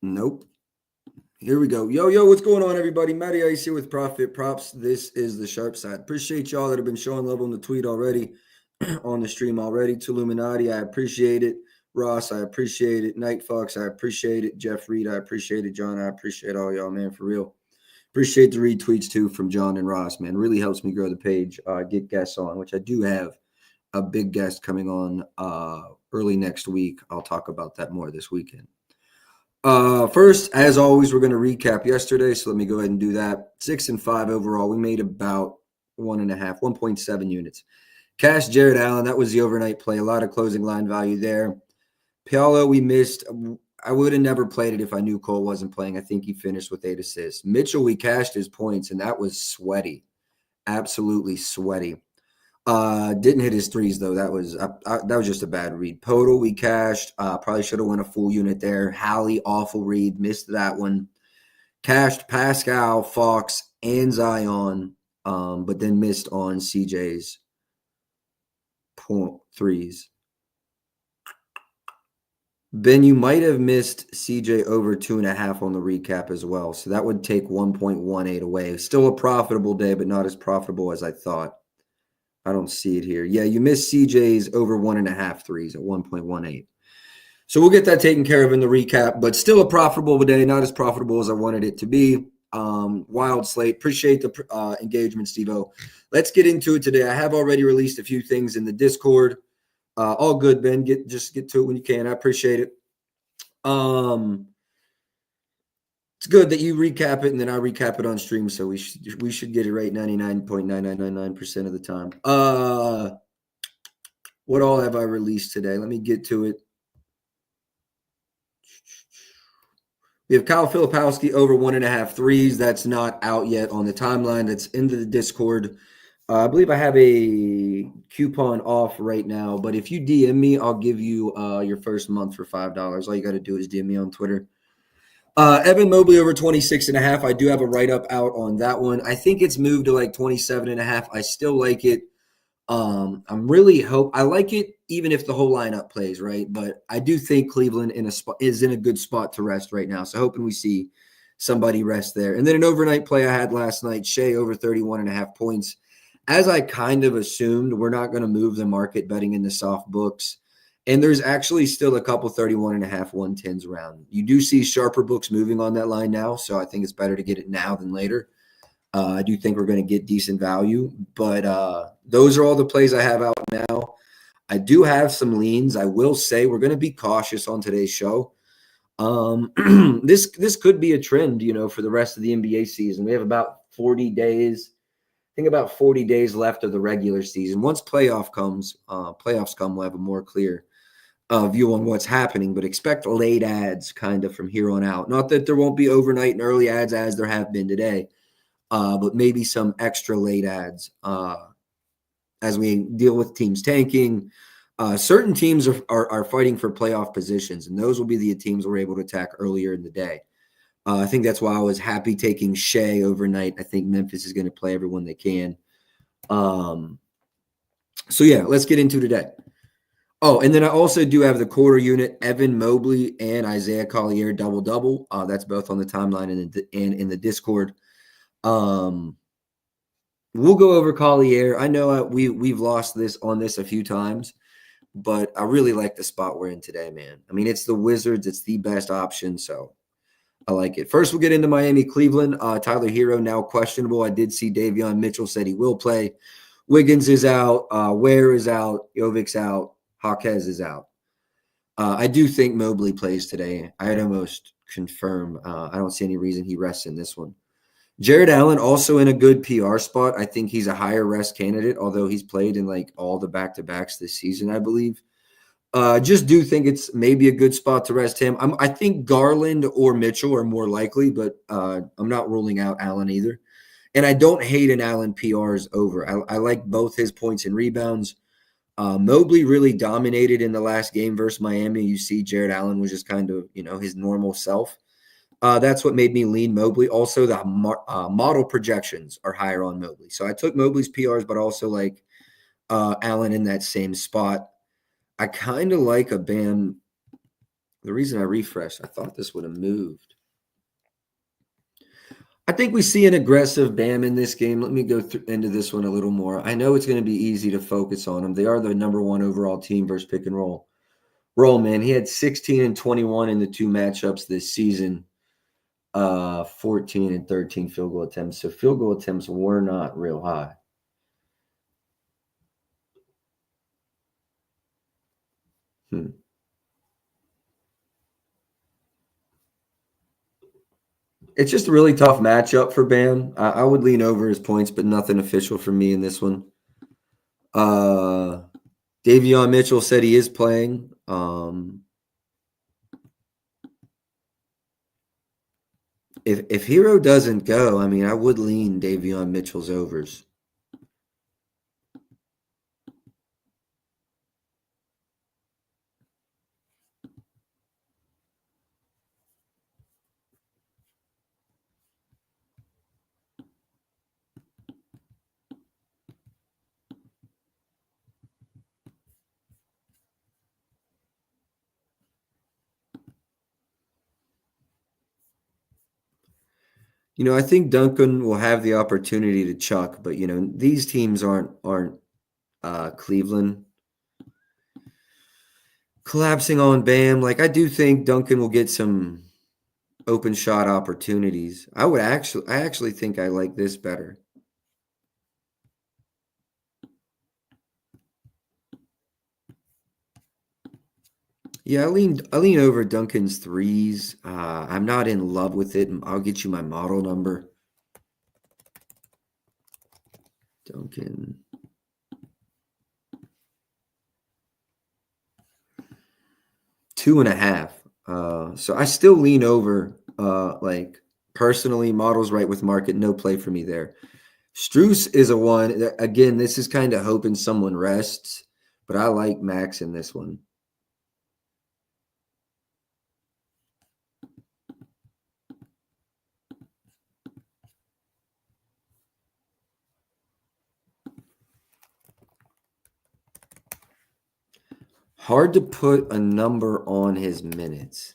Nope. Here we go. Yo, what's going on, everybody? Matty Ice here with Profit Props. This is the Sharp Side. Appreciate y'all that have been showing love on the tweet already, on the stream already. To Illuminati, I appreciate it. Ross, I appreciate it. Night Fox, I appreciate it. Jeff Reed, I appreciate it. John, I appreciate all y'all, man, for real. Appreciate the retweets, too, from John and Ross, man. Really helps me grow the page, get guests on, which I do have a big guest coming on early next week. I'll talk about that more this weekend. First, as always, we're going to recap yesterday, so let me go ahead and do that. 6 and 5 overall. We made about 1.7 units. Cash Jared Allen, that was the overnight play. A lot of closing line value there. Pialo, we missed. I would have never played it if I knew Cole wasn't playing. I think he finished with 8 assists. Mitchell, we cashed his points, and that was sweaty. Absolutely sweaty. Didn't hit his threes though. That was just a bad read. Podol, we cashed. Probably should have won a full unit there. Hallie, awful read. Missed that one. Cashed Pascal, Fox, and Zion, but then missed on CJ's threes. Ben, you might have missed CJ over 2.5 on the recap as well. So that would take 1.18 away. Still a profitable day, but not as profitable as I thought. I don't see it here. Yeah, you missed CJ's over 1.5 threes at 1.18. So we'll get that taken care of in the recap, but still a profitable day, not as profitable as I wanted it to be. Wild slate. Appreciate the engagement, Steve-O. Let's get into it today. I have already released a few things in the Discord. All good, Ben. Just get to it when you can. I appreciate it. It's good that you recap it and then I recap it on stream, so we should get it right 99.9999% of the time. What all have I released today? Let me get to it. We have Kyle Filipowski over 1.5 threes. That's not out yet on the timeline. That's into the Discord. I believe I have a coupon off right now, but if you DM me, I'll give you your first month for $5. All you got to do is DM me on Twitter. Evan Mobley over 26.5. I do have a write-up out on that one. I think it's moved to like 27.5. I still like it. I like it even if the whole lineup plays, right? But I do think Cleveland is in a good spot to rest right now. So hoping we see somebody rest there. And then an overnight play I had last night, Shea over 31.5 points. As I kind of assumed, we're not going to move the market betting in the soft books. And there's actually still a couple 31.5 110s around. You do see sharper books moving on that line now, so I think it's better to get it now than later. I do think we're going to get decent value, but those are all the plays I have out now. I do have some leans. I will say we're going to be cautious on today's show. This could be a trend, for the rest of the NBA season. We have about 40 days. I think about 40 days left of the regular season. Once playoffs come, we'll have a more clear view on what's happening, but expect late ads kind of from here on out. Not that there won't be overnight and early ads as there have been today, but maybe some extra late ads as we deal with teams tanking. Certain teams are fighting for playoff positions, and those will be the teams we're able to attack earlier in the day. I think that's why I was happy taking Shea overnight. I think Memphis is going to play everyone they can. So, yeah, let's get into today. Oh, and then I also do have the quarter unit, Evan Mobley and Isaiah Collier double-double. That's both on the timeline and in the Discord. We'll go over Collier. I know we've lost this a few times, but I really like the spot we're in today, man. I mean, it's the Wizards. It's the best option, so I like it. First, we'll get into Miami-Cleveland. Tyler Hero now questionable. I did see Davion Mitchell said he will play. Wiggins is out. Ware is out. Jovic's out. Jaquez is out. I do think Mobley plays today. I'd almost confirm. I don't see any reason he rests in this one. Jared Allen also in a good PR spot. I think he's a higher rest candidate, although he's played in like all the back-to-backs this season, I believe. Just do think it's maybe a good spot to rest him. I think Garland or Mitchell are more likely, but I'm not ruling out Allen either. And I don't hate an Allen PRs over. I like both his points and rebounds. Mobley really dominated in the last game versus Miami. You see Jared Allen was just kind of, his normal self. That's what made me lean Mobley. Also, the model projections are higher on Mobley. So I took Mobley's PRs, but also like Allen in that same spot. I kind of like a Bam The reason I refreshed, I thought this would have moved. I think we see an aggressive Bam in this game. Let me go into this one a little more. I know it's going to be easy to focus on them. They are the number one overall team versus pick and roll. Man. He had 16 and 21 in the two matchups this season. 14 and 13 field goal attempts. So field goal attempts were not real high. It's just a really tough matchup for Bam. I would lean over his points, but nothing official for me in this one. Davion Mitchell said he is playing. If Hero doesn't go, I mean, I would lean Davion Mitchell's overs. I think Duncan will have the opportunity to chuck, but these teams aren't Cleveland collapsing on Bam. Like, I do think Duncan will get some open shot opportunities. I actually think I like this better. Yeah, I lean over Duncan's threes. I'm not in love with it. I'll get you my model number. Duncan. Two and a half. So I still lean over. Like, personally, models right with market. No play for me there. Strus is a one. Again, this is kind of hoping someone rests, but I like Max in this one. Hard to put a number on his minutes.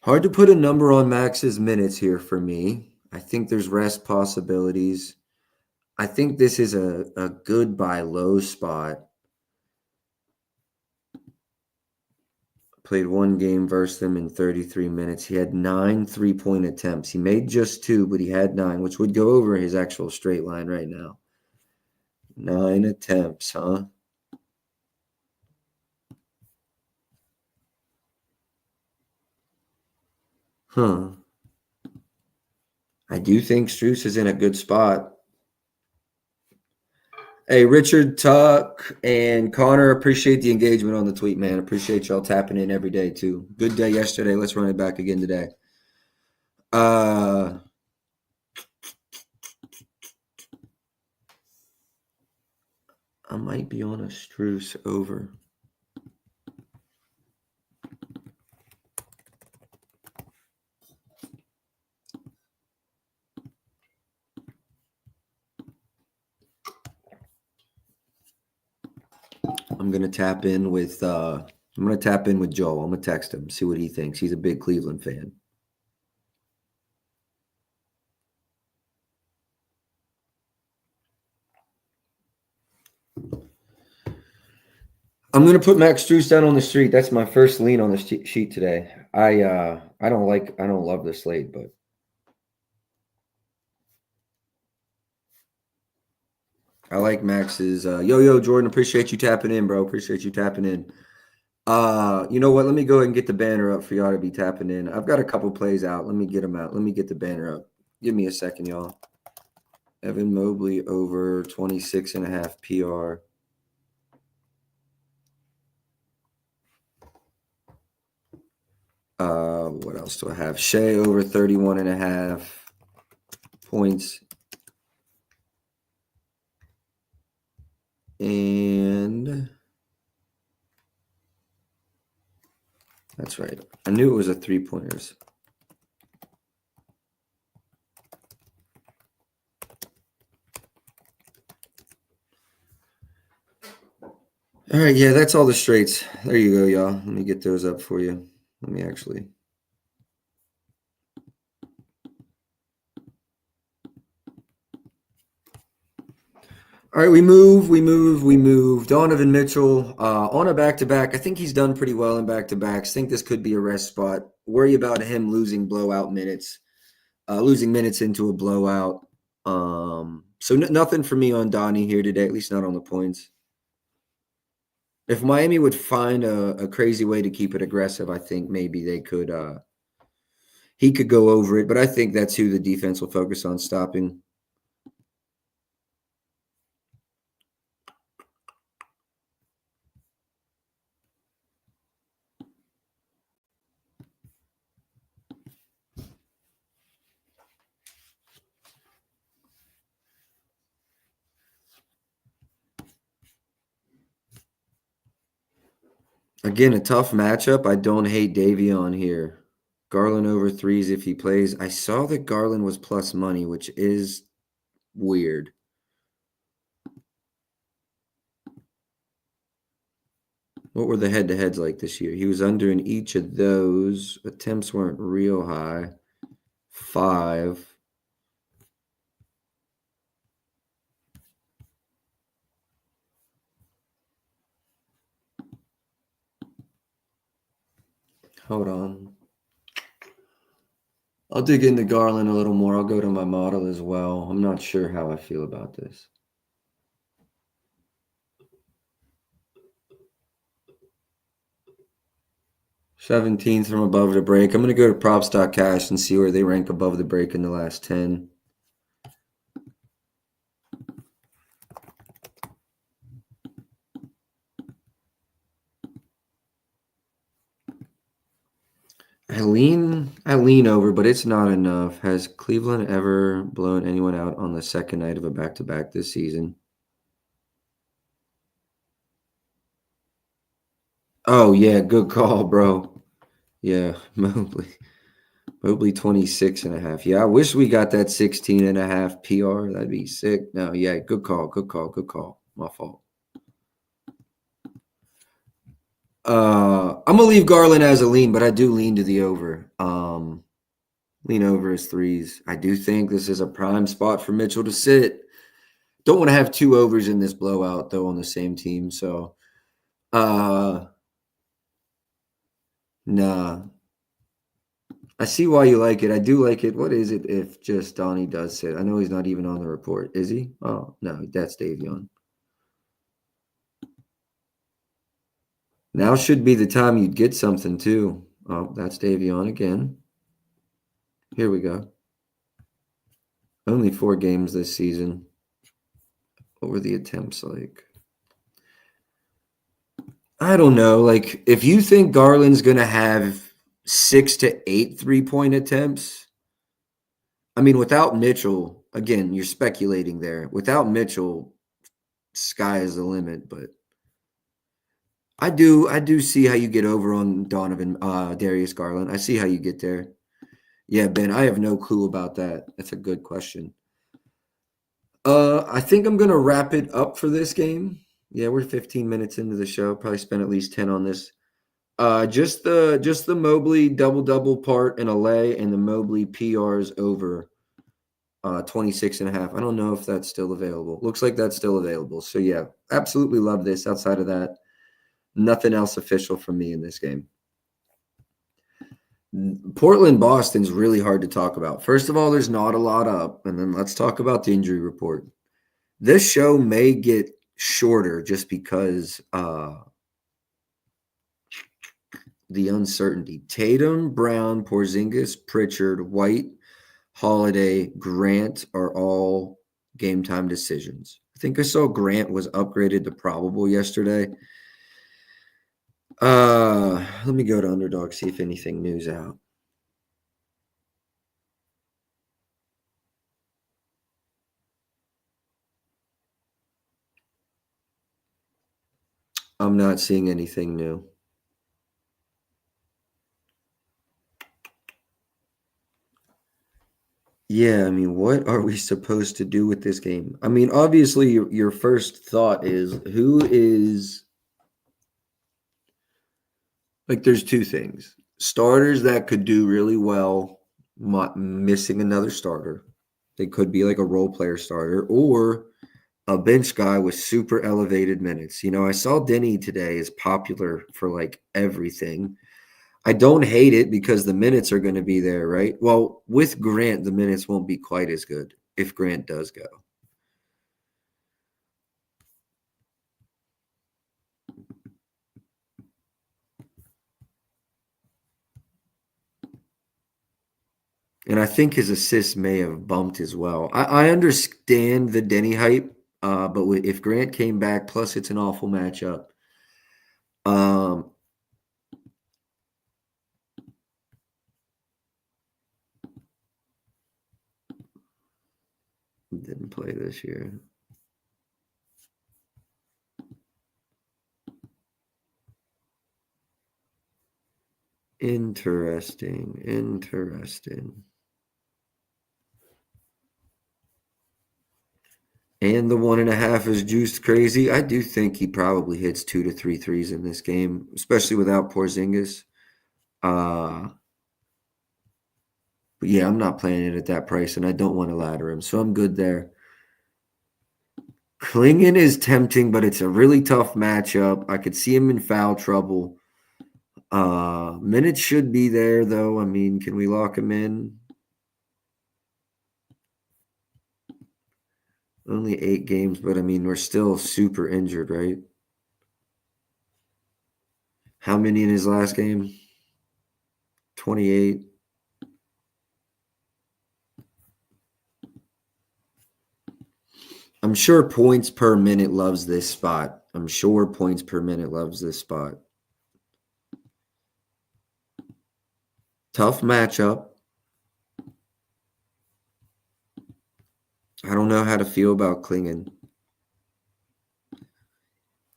Hard to put a number on Max's minutes here for me. I think there's rest possibilities. I think this is a good buy low spot. Played one game versus them in 33 minutes. He had 9 3-point attempts. He made just 2, but he had 9, which would go over his actual straight line right now. 9 attempts, huh? I do think Strus is in a good spot. Hey, Richard, Tuck, and Connor, appreciate the engagement on the tweet, man. Appreciate y'all tapping in every day, too. Good day yesterday. Let's run it back again today. I might be on a Strus over. I'm gonna tap in with Joel. I'm gonna text him, see what he thinks. He's a big Cleveland fan. I'm gonna put Max Strus down on the street. That's my first lean on the sheet today. I don't love the slate, but I like Max's. Yo, Jordan, appreciate you tapping in, bro. Appreciate you tapping in. You know what? Let me go ahead and get the banner up for y'all to be tapping in. I've got a couple plays out. Let me get them out. Let me get the banner up. Give me a second, y'all. Evan Mobley over 26.5 PR. What else do I have? Shea over 31.5 points. And that's right. I knew it was a 3-pointers. All right, yeah, that's all the straights. There you go, y'all. Let me get those up for you. Let me actually. All right, we move. Donovan Mitchell on a back-to-back. I think he's done pretty well in back-to-backs. Think this could be a rest spot. Worry about him losing blowout minutes, losing minutes into a blowout. So nothing for me on Donnie here today, at least not on the points. If Miami would find a crazy way to keep it aggressive, I think maybe they could. He could go over it, but I think that's who the defense will focus on stopping. Again, a tough matchup. I don't hate Davion here. Garland over threes if he plays. I saw that Garland was plus money, which is weird. What were the head-to-heads like this year? He was under in each of those. Attempts weren't real high. 5. Hold on. I'll dig into Garland a little more. I'll go to my model as well. I'm not sure how I feel about this. 17th from above the break. I'm going to go to props.cash and see where they rank above the break in the last 10. I lean over, but it's not enough. Has Cleveland ever blown anyone out on the second night of a back-to-back this season? Oh, yeah, good call, bro. Yeah, Mobley 26.5. Yeah, I wish we got that 16.5 PR. That'd be sick. No, yeah, good call. My fault. I'm gonna leave Garland as a lean, but I do lean to the over. Lean over his threes. I do think this is a prime spot for Mitchell to sit. Don't want to have two overs in this blowout though on the same team. So nah. I see why you like it. I do like it. What is it if just Donnie does sit? I know he's not even on the report. Is he? Oh no, that's Davion. Now should be the time you'd get something too. Oh, that's Davion again. Here we go. Only 4 games this season. What were the attempts like? I don't know. Like, if you think Garland's going to have 6 to 8 3-point attempts, I mean, without Mitchell, again, you're speculating there. Without Mitchell, sky is the limit. But I do see how you get over on Darius Garland. I see how you get there. Yeah, Ben, I have no clue about that. That's a good question. I think I'm gonna wrap it up for this game. Yeah, we're 15 minutes into the show. Probably spent at least 10 on this. Just the Mobley double part and a lay and the Mobley PRs over 26.5. I don't know if that's still available. Looks like that's still available. So yeah, absolutely love this. Outside of that, nothing else official from me in this game. Portland Boston's really hard to talk about. First of all, there's not a lot up, and then let's talk about the injury report. This show may get shorter just because the uncertainty. Tatum, Brown, Porzingis, Pritchard, White, Holiday, Grant are all game time decisions. I think I saw Grant was upgraded to probable yesterday. Let me go to Underdog, see if anything new's out. I'm not seeing anything new. Yeah, I mean, what are we supposed to do with this game? I mean, obviously, your first thought is who is Like, there's two things. Starters that could do really well, missing another starter. They could be like a role player starter or a bench guy with super elevated minutes. I saw Denny today is popular for like everything. I don't hate it because the minutes are going to be there, right? Well, with Grant, the minutes won't be quite as good if Grant does go. And I think his assists may have bumped as well. I understand the Denny hype, but if Grant came back, plus it's an awful matchup. Um, didn't play this year. Interesting. And the 1.5 is juiced crazy. I do think he probably hits 2 to 3 threes in this game, especially without Porzingis. But yeah, I'm not playing it at that price, and I don't want to ladder him, so I'm good there. Klingon is tempting, but it's a really tough matchup. I could see him in foul trouble. Minutes should be there, though. I mean, can we lock him in? Only 8 games, but I mean, we're still super injured, right? How many in his last game? 28. I'm sure points per minute loves this spot. Tough matchup. I don't know how to feel about Klingon.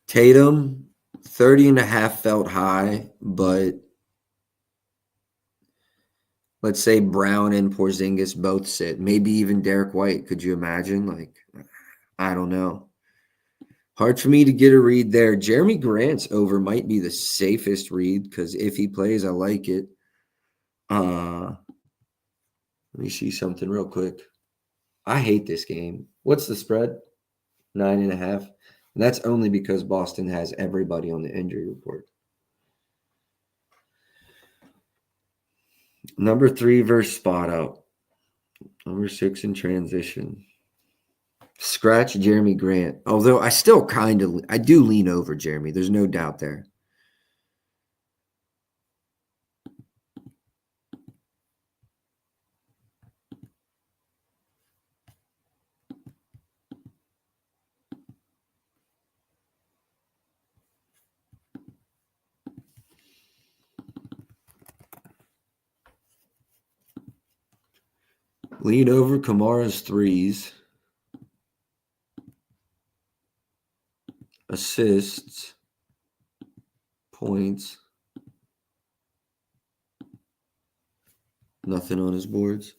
Tatum, 30.5 felt high, but let's say Brown and Porzingis both sit. Maybe even Derek White. Could you imagine? Like, I don't know. Hard for me to get a read there. Jeremy Grant's over might be the safest read because if he plays, I like it. Let me see something real quick. I hate this game. What's the spread? 9.5. And that's only because Boston has everybody on the injury report. Number 3 versus spot out. Number 6 in transition. Scratch Jeremy Grant. Although I still I do lean over Jeremy. There's no doubt there. Lean over Kamara's threes. Assists. Points. Nothing on his boards.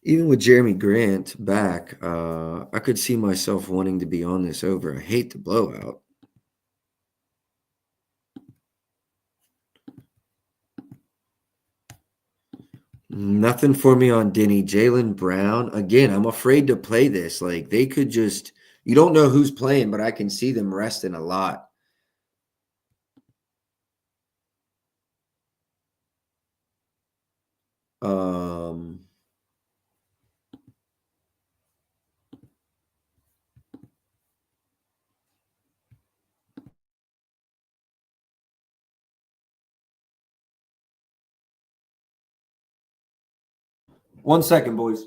Even with Jeremy Grant back, I could see myself wanting to be on this over. I hate the blowout. Nothing for me on Denny. Jaylen Brown. Again, I'm afraid to play this. Like, they could just, you don't know who's playing, but I can see them resting a lot. Um, One second, boys.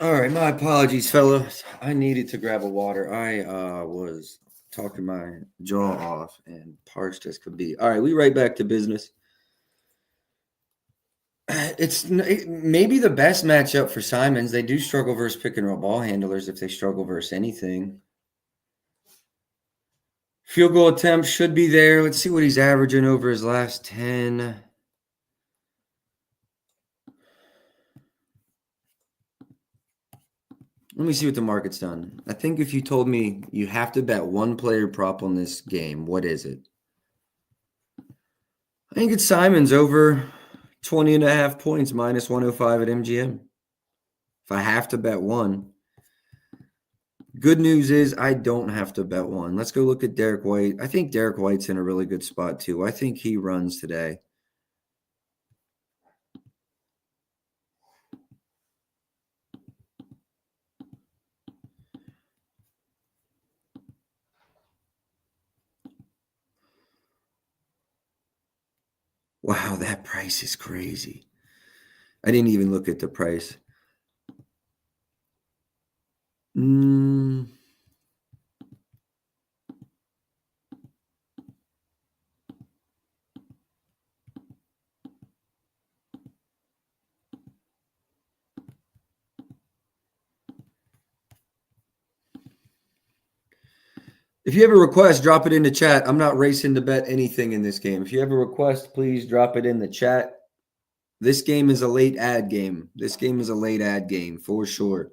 All right, my apologies, fellas. I needed to grab a water. I was talking my jaw off and parched as could be. All right, we right back to business. It maybe the best matchup for Simons. They do struggle versus pick and roll ball handlers if they struggle versus anything. Field goal attempt should be there. Let's see what he's averaging over his last 10. Let me see what the market's done. I think if you told me you have to bet one player prop on this game, what is it? I think it's Simons over 20 and a half points minus 105 at MGM. If I have to bet one. Good news is I don't have to bet one. Let's go look at Derek White. I think Derek White's in a really good spot too. I think he runs today. Wow, that price is crazy. I didn't even look at the price. If you have a request, drop it in the chat. I'm not racing to bet anything in this game. If you have a request, please drop it in the chat. This game is a late ad game. This game is a late ad game for sure.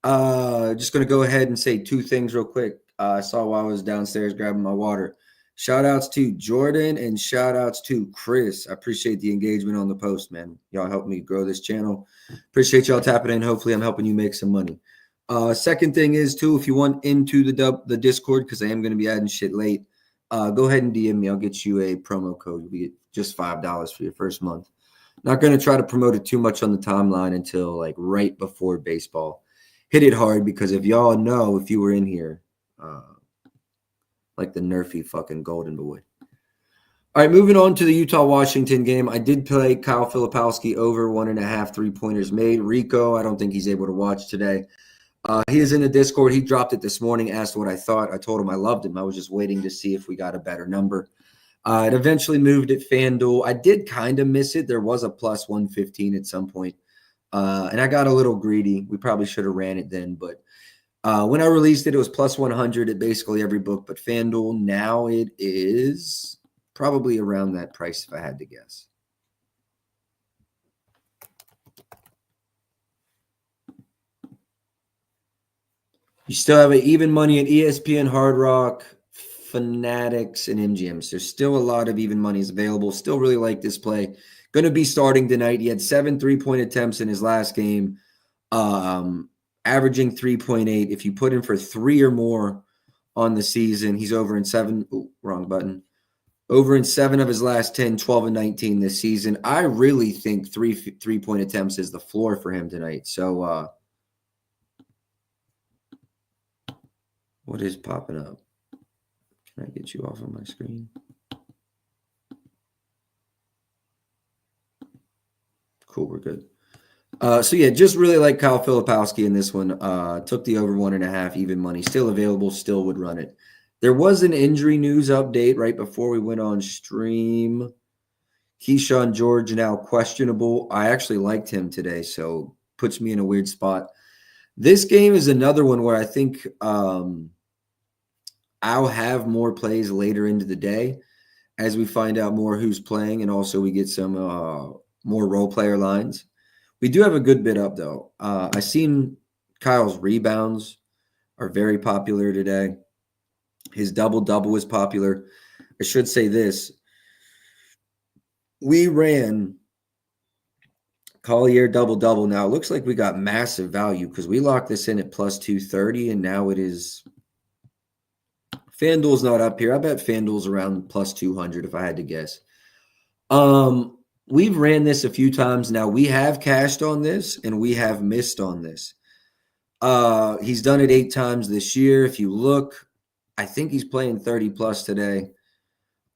Just going to go ahead and say two things real quick. I saw while I was downstairs grabbing my water. Shout outs to Jordan and shout outs to Chris. I appreciate the engagement on the post, man. Y'all help me grow this channel. Appreciate y'all tapping in. Hopefully I'm helping you make some money. Second thing is too, if you want into the Discord, because I am going to be adding shit late, go ahead and DM me. I'll get you a promo code. You'll get just $5 for your first month. Not going to try to promote it too much on the timeline until like right before baseball. Hit it hard because if y'all know, if you were in here, like the nerfy fucking golden boy. All right, moving on to the Utah-Washington game. I did play Kyle Filipowski over 1.5 3-pointers made. Rico, I don't think he's able to watch today. He is in the Discord. He dropped it this morning, asked what I thought. I told him I loved him. I was just waiting to see if we got a better number. It eventually moved at FanDuel. I did kind of miss it. There was a plus 115 at some point. And I got a little greedy. We probably should have ran it then. But when I released it, it was plus 100 at basically every book. But FanDuel, now it is probably around that price if I had to guess. You still have an even money at ESPN, Hard Rock, Fanatics, and MGMs. There's still a lot of even monies available. Still really like this play. Going to be starting tonight. He had 7 3-point attempts in his last game, averaging 3.8. If you put him for 3 or more on the season, he's over in 7. Ooh, wrong button. Over in 7 of his last 10, 12 and 19 this season. I really think 3-point attempts is the floor for him tonight. So, what is popping up? Can I get you off of my screen? Cool, we're good. So yeah, just really like Kyle Filipowski in this one. Took the over 1.5 even money. Still available, still would run it. There was an injury news update right before we went on stream. Keyshawn George now questionable. I actually liked him today, so puts me in a weird spot. This game is another one where I think I'll have more plays later into the day as we find out more who's playing, and also we get some more role player lines. We do have a good bit up, though. I seen Kyle's rebounds are very popular today. His double-double was popular. I should say this. We ran Collier double-double. Now, it looks like we got massive value because we locked this in at plus 230, and now it is – FanDuel's not up here. I bet FanDuel's around plus 200 if I had to guess. We've ran this a few times now. We have cashed on this, and we have missed on this. He's done it 8 times this year. If you look, I think he's playing 30-plus today.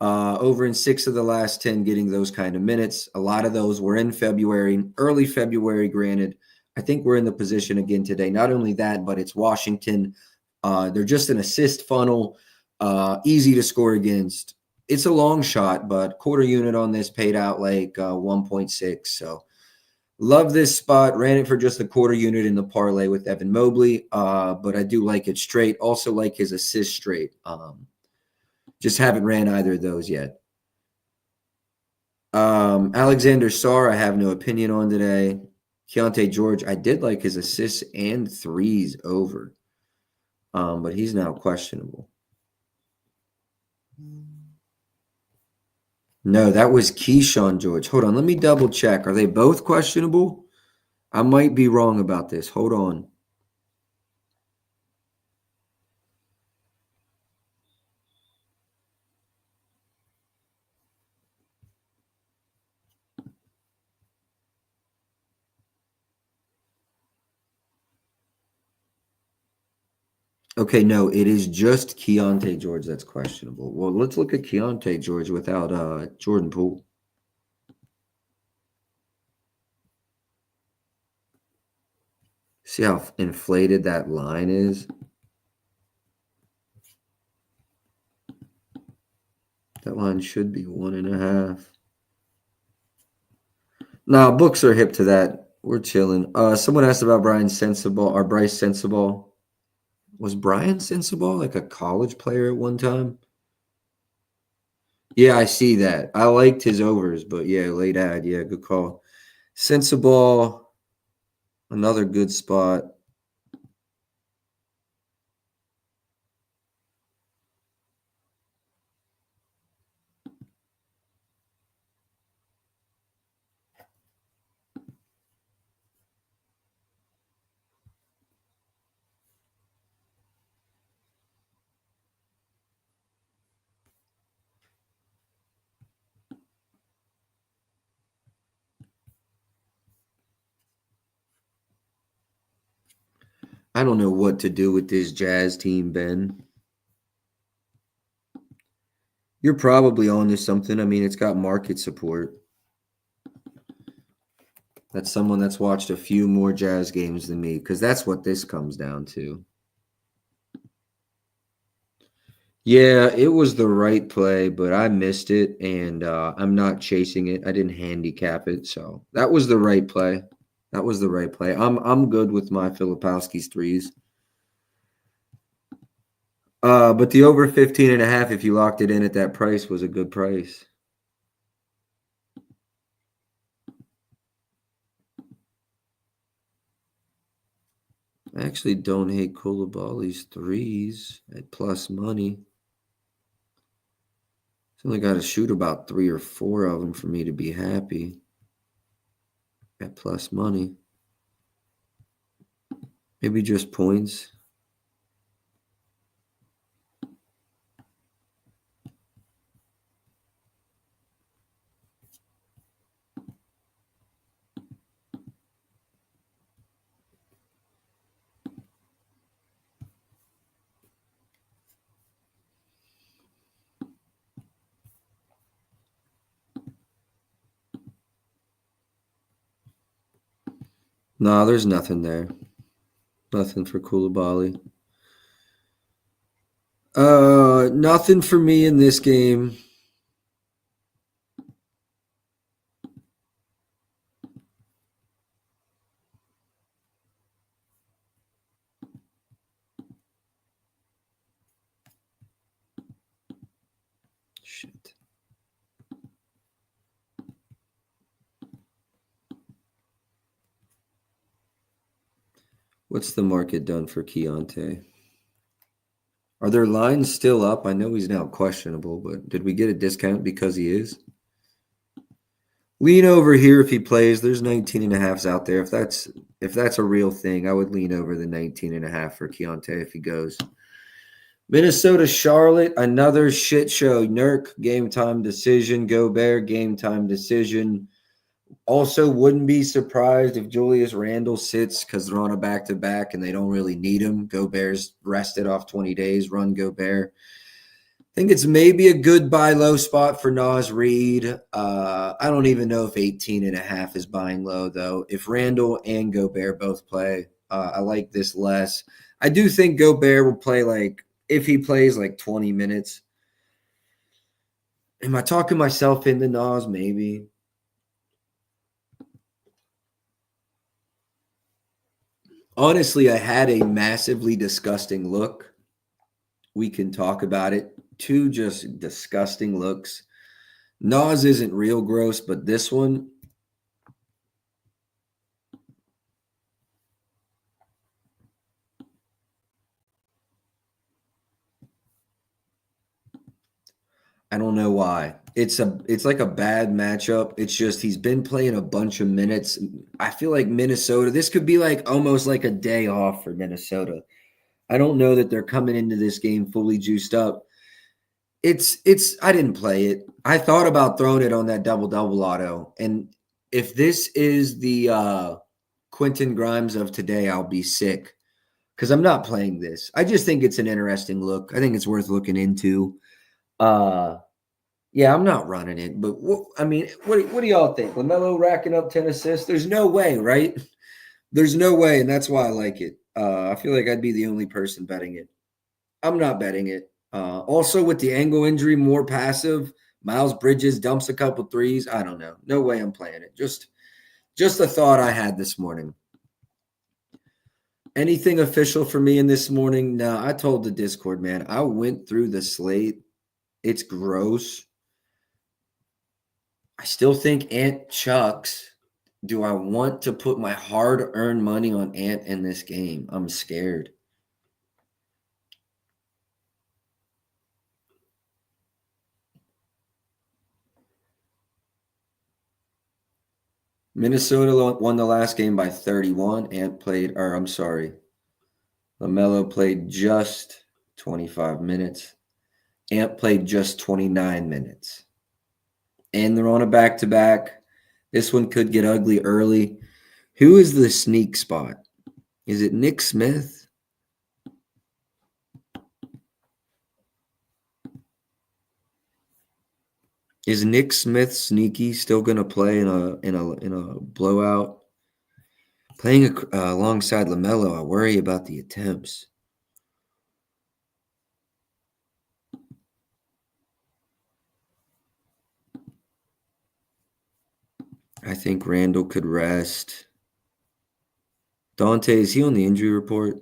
Over in 6 of the last 10 getting those kind of minutes. A lot of those were in February, early February, granted. I think we're in the position again today. Not only that, but it's Washington. They're just an assist funnel, easy to score against. It's a long shot, but quarter unit on this paid out like 1.6. So love this spot. Ran it for just a quarter unit in the parlay with Evan Mobley, but I do like it straight. Also like his assist straight. Just haven't ran either of those yet. Alexander Sarr, I have no opinion on today. Keontae George, I did like his assists and threes over, but he's now questionable. No, that was Keyshawn George. Hold on, let me double check. Are they both questionable? I might be wrong about this. Hold on. Okay, no, it is just Keontae George that's questionable. Well, let's look at Keontae George without Jordan Poole. See how inflated that line is? That line should be 1.5. No, books are hip to that. We're chilling. Someone asked about Brian Sensabaugh or Bryce Sensabaugh. Was Brian Sensabaugh like a college player at one time? Yeah, I see that. I liked his overs, but yeah, late ad. Yeah, good call. Sensabaugh, another good spot. I don't know what to do with this Jazz team, Ben. You're probably on to something. I mean, it's got market support. That's someone that's watched a few more Jazz games than me, because that's what this comes down to. Yeah, it was the right play, but I missed it, and I'm not chasing it. I didn't handicap it, so that was the right play. That was the right play. I'm good with my Filipowski's threes. But the over 15.5, if you locked it in at that price, was a good price. I actually don't hate Koulibaly's threes at plus money. It's only got to shoot about 3 or 4 of them for me to be happy at plus money. Maybe just points. Nah, there's nothing there. Nothing for Koulibaly. Nothing for me in this game. Shit. What's the market done for Keontae? Are their lines still up? I know he's now questionable, but did we get a discount because he is? Lean over here if he plays. There's 19.5s out there. If that's a real thing, I would lean over the 19.5 for Keontae if he goes. Minnesota, Charlotte, another shit show. Nurk, game time decision. Gobert, game time decision. Also, wouldn't be surprised if Julius Randle sits because they're on a back-to-back and they don't really need him. Gobert's rested off 20 days. Run Gobert. think it's maybe a good buy low spot for Nas Reed. I don't even know if 18.5 is buying low, though. If Randall and Gobert both play, I like this less. I do think Gobert will play if he plays 20 minutes. Am I talking myself into Nas? Maybe. Honestly, I had a massively disgusting look. We can talk about it. Two just disgusting looks. Nas isn't real gross, but this one. I don't know why. It's like a bad matchup. It's just he's been playing a bunch of minutes. I feel like Minnesota, this could be almost like a day off for Minnesota. I don't know that they're coming into this game fully juiced up. I didn't play it. I thought about throwing it on that double-double auto. And if this is the Quentin Grimes of today, I'll be sick because I'm not playing this. I just think it's an interesting look. I think it's worth looking into. Yeah, I'm not running it, but what do y'all think? LaMelo racking up 10 assists? There's no way, right? There's no way, and that's why I like it. I feel like I'd be the only person betting it. I'm not betting it. Also, with the ankle injury, more passive. Miles Bridges dumps a couple threes. I don't know. No way I'm playing it. Just a thought I had this morning. Anything official for me in this morning? No, I told the Discord, man. I went through the slate. It's gross. I still think Ant chucks. Do I want to put my hard-earned money on Ant in this game? I'm scared. Minnesota won the last game by 31. LaMelo played just 25 minutes. Ant played just 29 minutes. And they're on a back-to-back. This one could get ugly early. Who is the sneak spot? Is it Nick Smith? Is Nick Smith sneaky still going to play in a blowout? Playing alongside LaMelo, I worry about the attempts. I think Randall could rest. Dante, is he on the injury report?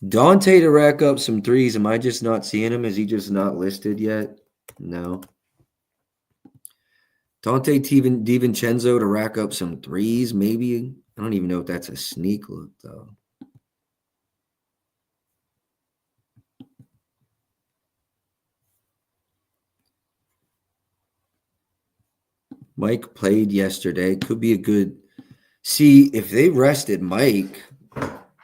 Dante to rack up some threes. Am I just not seeing him? Is he just not listed yet? No. Dante DiVincenzo to rack up some threes, maybe. I don't even know if that's a sneak look, though. Mike played yesterday. Could be a good. See, if they rested Mike,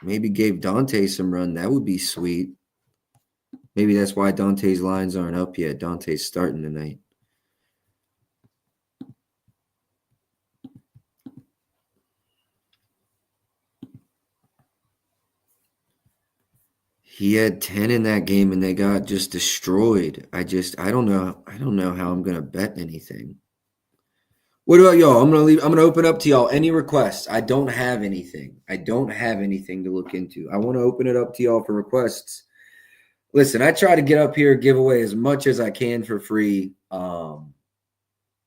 maybe gave Dante some run, that would be sweet. Maybe that's why Dante's lines aren't up yet. Dante's starting tonight. He had 10 in that game and they got just destroyed. I don't know. I don't know how I'm gonna bet anything. What about y'all? I'm gonna open up to y'all. Any requests? I don't have anything. I don't have anything to look into. I want to open it up to y'all for requests. Listen, I try to get up here, give away as much as I can for free.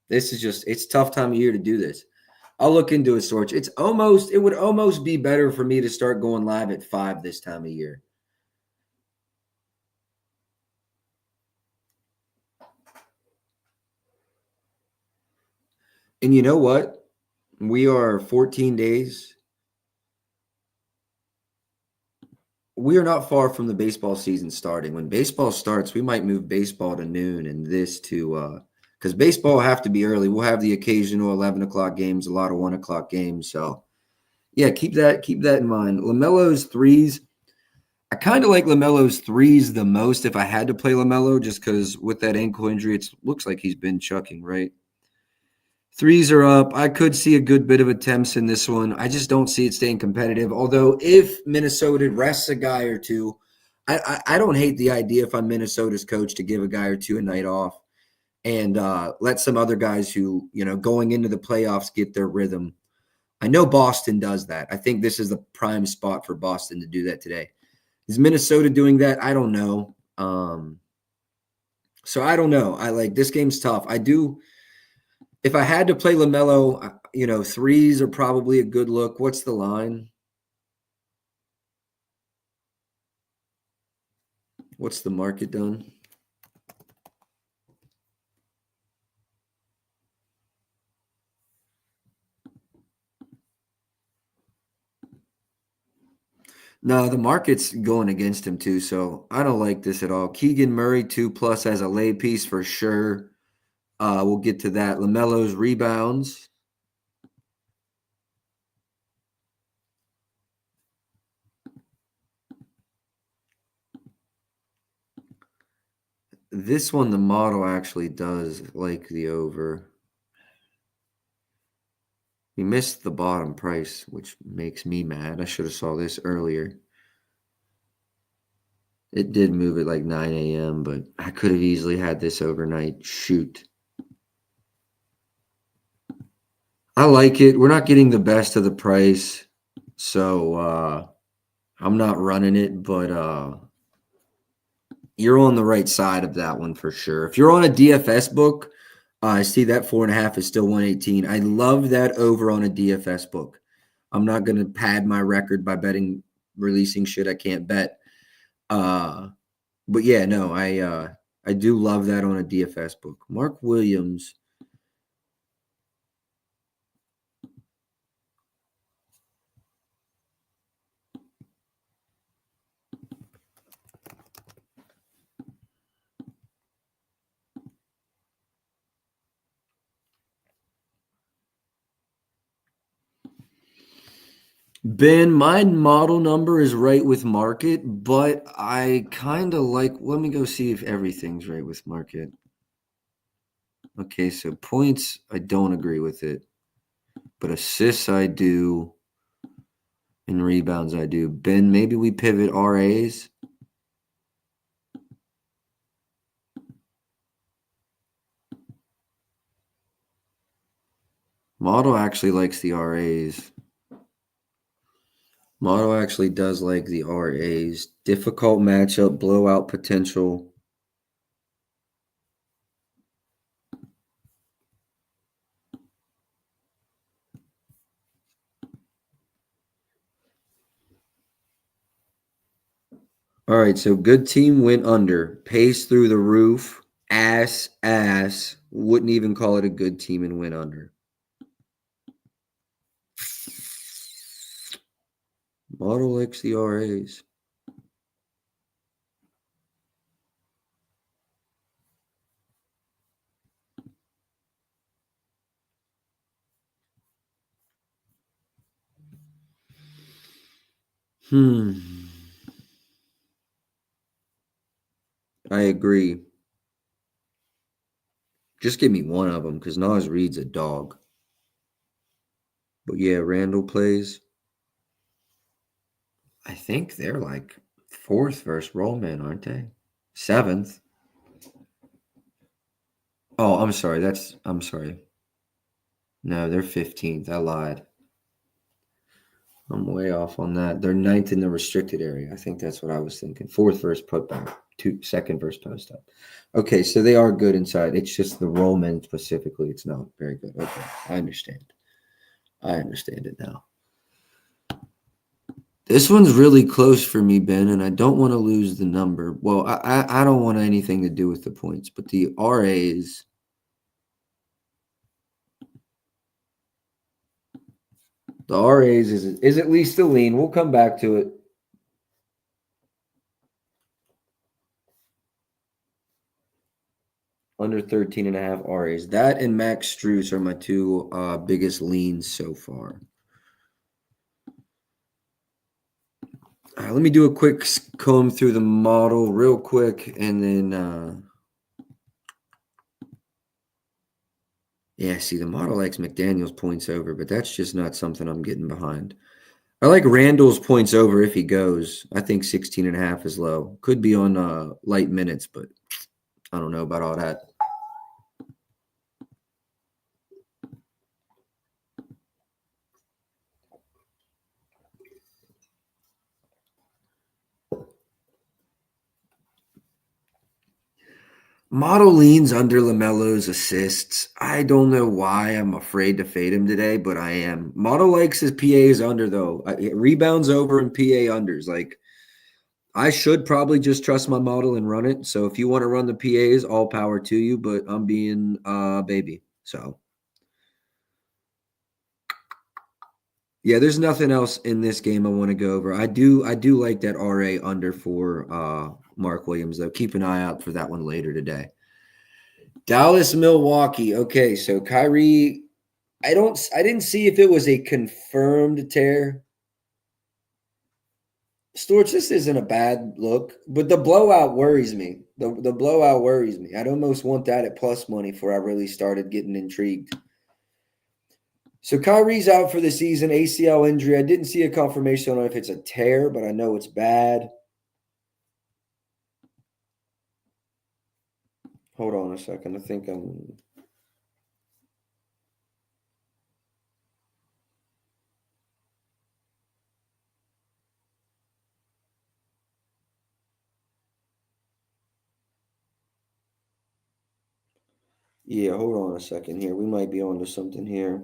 This is it's a tough time of year to do this. I'll look into it, Sorch. It would almost be better for me to start going live at 5 this time of year. And you know what? We are 14 days. We are not far from the baseball season starting. When baseball starts, we might move baseball to noon and this to because baseball will have to be early. We'll have the occasional 11 o'clock games, a lot of 1 o'clock games. So yeah, keep that in mind. LaMelo's threes. I kind of like LaMelo's threes the most if I had to play LaMelo, just because with that ankle injury, it looks like he's been chucking, right? Threes are up. I could see a good bit of attempts in this one. I just don't see it staying competitive. Although if Minnesota rests a guy or two, I don't hate the idea if I'm Minnesota's coach to give a guy or two a night off and let some other guys who, going into the playoffs get their rhythm. I know Boston does that. I think this is the prime spot for Boston to do that today. Is Minnesota doing that? I don't know. So I don't know. I like this game's tough. I do. If I had to play LaMelo, threes are probably a good look. What's the line? What's the market done? No, the market's going against him too, so I don't like this at all. Keegan Murray 2+ as a lay piece for sure. We'll get to that. LaMelo's rebounds. This one, the model actually does like the over. We missed the bottom price, which makes me mad. I should have saw this earlier. It did move at like 9 a.m., but I could have easily had this overnight. Shoot. I like it. We're not getting the best of the price, so I'm not running it, but you're on the right side of that one for sure. If you're on a DFS book, I see that 4.5 is still 118. I love that over on a DFS book. I'm not going to pad my record by releasing shit I can't bet. But yeah, no, I do love that on a DFS book. Mark Williams. Ben, my model number is right with market, but I kind of like, let me go see if everything's right with market. Okay, so points, I don't agree with it, but assists I do, and rebounds I do. Ben, maybe we pivot RAs. Model actually likes the RAs. Model actually does like the RAs. Difficult matchup, blowout potential. All right, so good team went under. Pace through the roof. Ass. Wouldn't even call it a good team and went under. Model likes the RAs. I agree. Just give me one of them because Nas Reed's a dog. But yeah, Randall plays. I think they're like 4th versus Rollman, aren't they? 7th. Oh, I'm sorry. No, they're 15th. I lied. I'm way off on that. They're 9th in the restricted area. I think that's what I was thinking. 4th versus putback. 2nd versus post up. Okay, so they are good inside. It's just the Rollman specifically. It's not very good. Okay, I understand. I understand it now. This one's really close for me, Ben, and I don't want to lose the number. Well, I don't want anything to do with the points, but the RAs. The RAs is at least a lean. We'll come back to it. Under 13.5 RAs. That and Max Strus are my two biggest leans so far. Let me do a quick comb through the model real quick, and then yeah, see, the model likes McDaniels points over, but that's just not something I'm getting behind. I like Randall's points over if he goes. I think 16.5 is low. Could be on light minutes, but I don't know about all that. Model leans under LaMelo's assists. I don't know why I'm afraid to fade him today, but I am. Model likes his PAs under, though. Rebounds over and PA unders. Like, I should probably just trust my model and run it. So if you want to run the PAs, all power to you, but I'm being baby. So yeah, there's nothing else in this game I want to go over. I do like that RA under for Mark Williams, though. Keep an eye out for that one later today. Dallas, Milwaukee. Okay, so Kyrie, I didn't see if it was a confirmed tear. Storch, this isn't a bad look, but the blowout worries me. The blowout worries me. I'd almost want that at plus money before I really started getting intrigued. So Kyrie's out for the season, ACL injury. I didn't see a confirmation on if it's a tear, but I know it's bad. Hold on a second. I think I'm. Yeah, hold on a second here. We might be onto something here.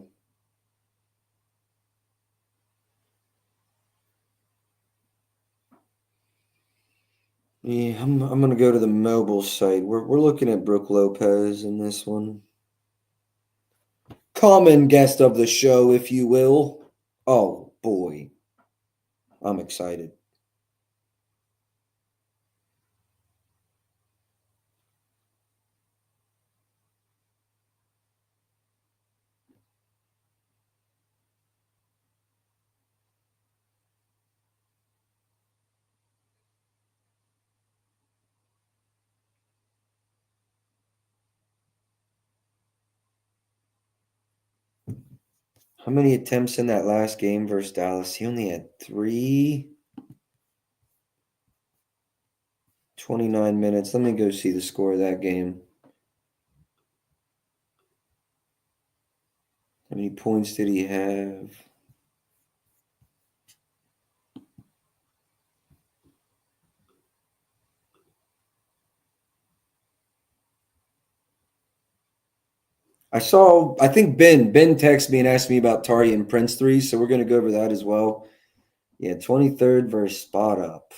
Yeah, I'm gonna go to the mobile site. We're looking at Brooke Lopez in this one. Common guest of the show, if you will. Oh boy. I'm excited. How many attempts in that last game versus Dallas? He only had 3. 29 minutes. Let me go see the score of that game. How many points did he have? I think Ben texted me and asked me about Tari and Prince threes, so we're going to go over that as well. Yeah, 23rd versus Spot Up.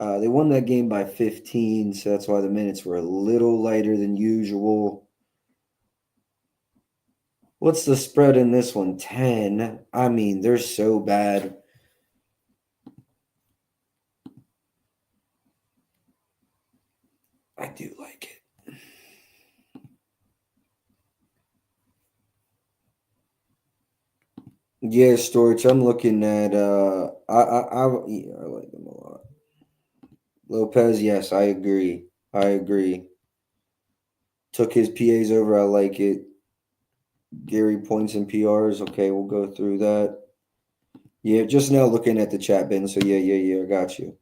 They won that game by 15, so that's why the minutes were a little lighter than usual. What's the spread in this one? 10. I mean, they're so bad. I do like it. Yeah, Storage. I'm looking at yeah, I like them a lot. Lopez, yes, I agree. I agree. Took his PAs over. I like it. Gary points and PRs. Okay, we'll go through that. Yeah, just now looking at the chat, Ben. So yeah, I got you.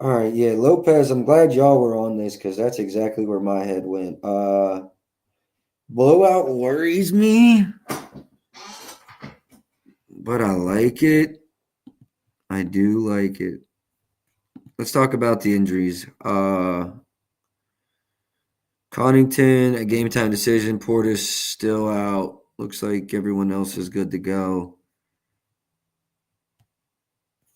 All right, yeah, Lopez. I'm glad y'all were on this because that's exactly where my head went. Blowout worries me, but I like it. I do like it. Let's talk about the injuries. Connington, a game time decision. Portis still out. Looks like everyone else is good to go.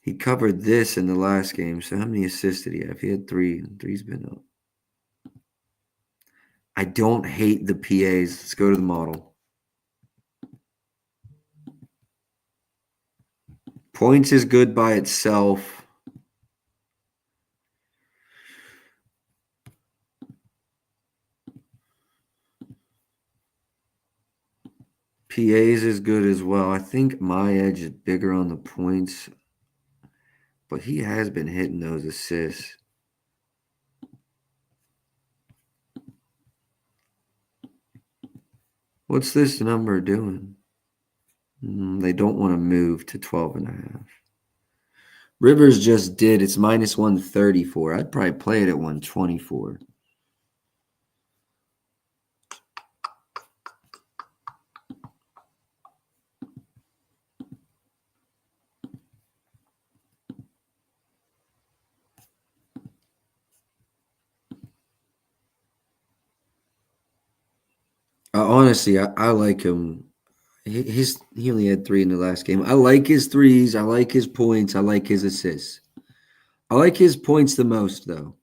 He covered this in the last game. So how many assists did he have? He had 3. 3's been up. I don't hate the PAs. Let's go to the model. Points is good by itself. PAs is good as well. I think my edge is bigger on the points, but he has been hitting those assists. What's this number doing? They don't want to move to 12.5. Rivers just did. It's minus 134. I'd probably play it at 124. Honestly, I like him. He only had 3 in the last game. I like his threes. I like his points. I like his assists. I like his points the most, though.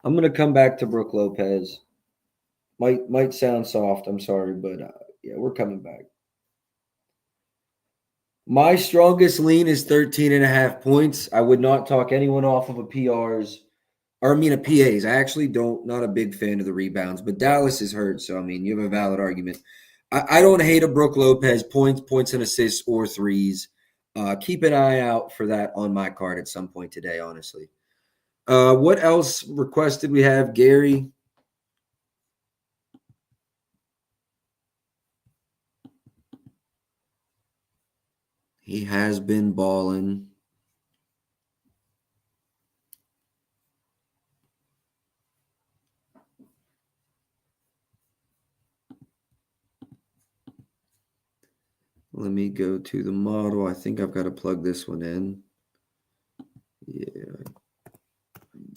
I'm gonna come back to Brook Lopez. Might sound soft. I'm sorry, but yeah, we're coming back. My strongest lean is 13.5 points. I would not talk anyone off of a PRs, or I mean a PAs. I actually don't. Not a big fan of the rebounds, but Dallas is hurt, so I mean you have a valid argument. I don't hate a Brook Lopez points and assists or threes. Keep an eye out for that on my card at some point today, honestly. What else requested we have? Gary. He has been balling. Let me go to the model. I think I've got to plug this one in. Yeah.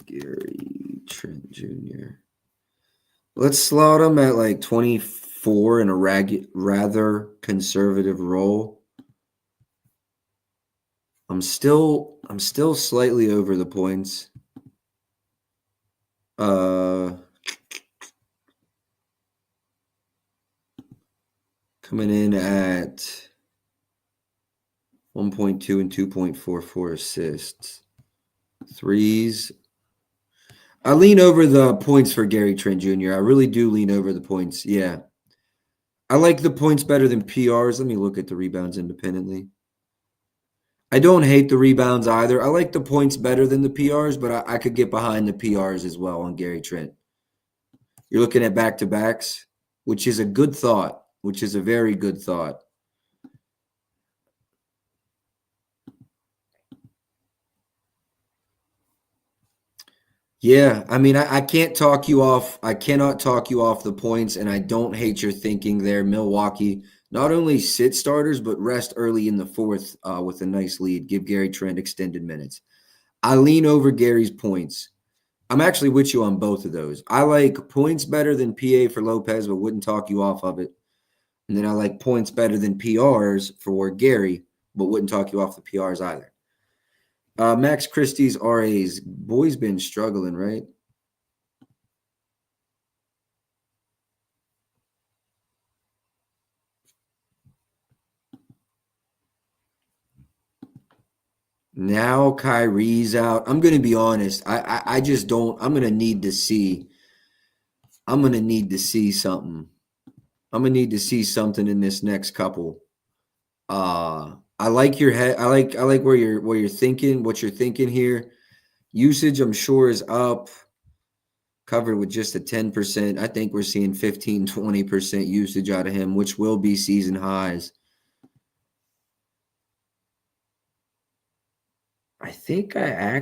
Gary Trent Jr. Let's slot him at like 24 in a rather conservative role. I'm still slightly over the points. Coming in at 1.2 and 2.44 assists. Threes. I lean over the points for Gary Trent Jr. I really do lean over the points. Yeah. I like the points better than PRs. Let me look at the rebounds independently. I don't hate the rebounds either. I like the points better than the PRs, but I could get behind the PRs as well on Gary Trent. You're looking at back-to-backs, which is a good thought, which is a very good thought. Yeah, I mean, I can't talk you off. I cannot talk you off the points, and I don't hate your thinking there. Milwaukee, not only sit starters, but rest early in the fourth with a nice lead. Give Gary Trent extended minutes. I lean over Gary's points. I'm actually with you on both of those. I like points better than PA for Lopez, but wouldn't talk you off of it. And then I like points better than PRs for Gary, but wouldn't talk you off the PRs either. Max Christie's RAs. Boy's been struggling, right? Now Kyrie's out. I'm going to be honest. I just don't. I'm going to need to see. I'm going to need to see something. I'm going to need to see something in this next couple. I like your head. I like where you're thinking, what you're thinking here. Usage, I'm sure, is up. Covered with just a 10%. I think we're seeing 15, 20% usage out of him, which will be season highs. I think I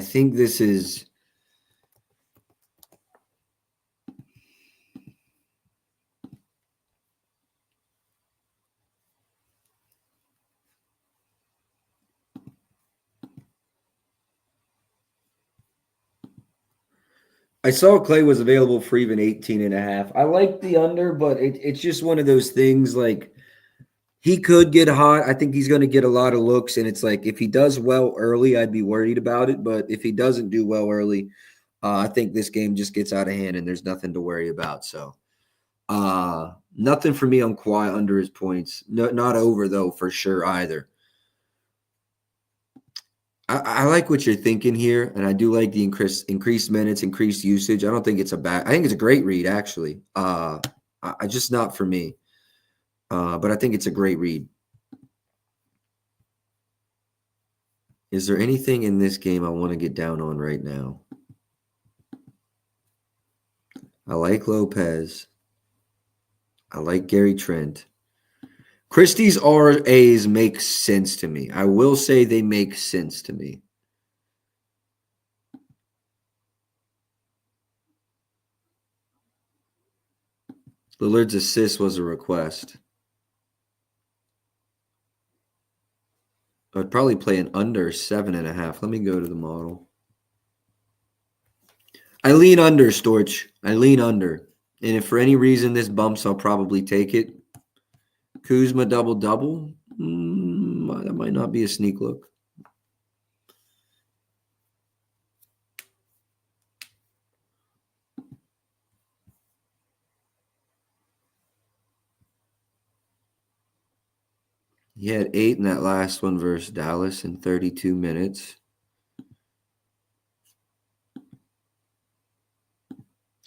think this is. I saw Clay was available for even 18.5. I like the under, but it's just one of those things like he could get hot. I think he's going to get a lot of looks. And it's like if he does well early, I'd be worried about it. But if he doesn't do well early, I think this game just gets out of hand and there's nothing to worry about. So nothing for me on Kawhi under his points. No, not over, though, for sure either. I like what you're thinking here, and I do like the increased minutes, increased usage. I don't think it's a bad. I think it's a great read, actually. I just not for me, but I think it's a great read. Is there anything in this game I want to get down on right now? I like Lopez. I like Gary Trent. Christie's RAs make sense to me. I will say they make sense to me. Lillard's assist was a request. I'd probably play an under 7.5. Let me go to the model. I lean under, Storch. I lean under. And if for any reason this bumps, I'll probably take it. Kuzma double-double? That might not be a sneak look. He had 8 in that last one versus Dallas in 32 minutes.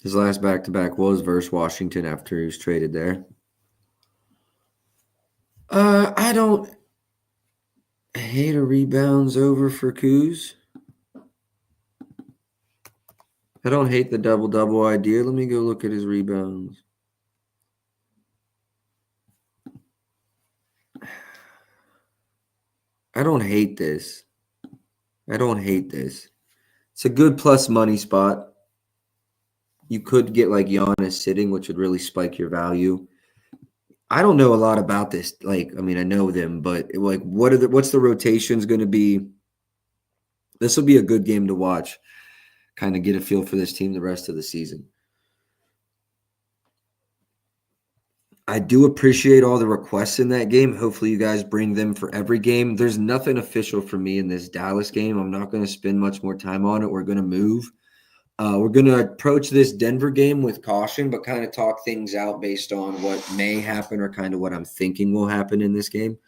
His last back-to-back was versus Washington after he was traded there. I don't hate a rebounds over for Kuz. I don't hate the double-double idea. Let me go look at his rebounds. I don't hate this. It's a good plus money spot. You could get like Giannis sitting, which would really spike your value. I don't know a lot about this. Like, I mean, I know them, but like, what's the rotations going to be? This will be a good game to watch. Kind of get a feel for this team the rest of the season. I do appreciate all the requests in that game. Hopefully you guys bring them for every game. There's nothing official for me in this Dallas game. I'm not going to spend much more time on it. We're going to move. We're going to approach this Denver game with caution, but kind of talk things out based on what may happen or kind of what I'm thinking will happen in this game.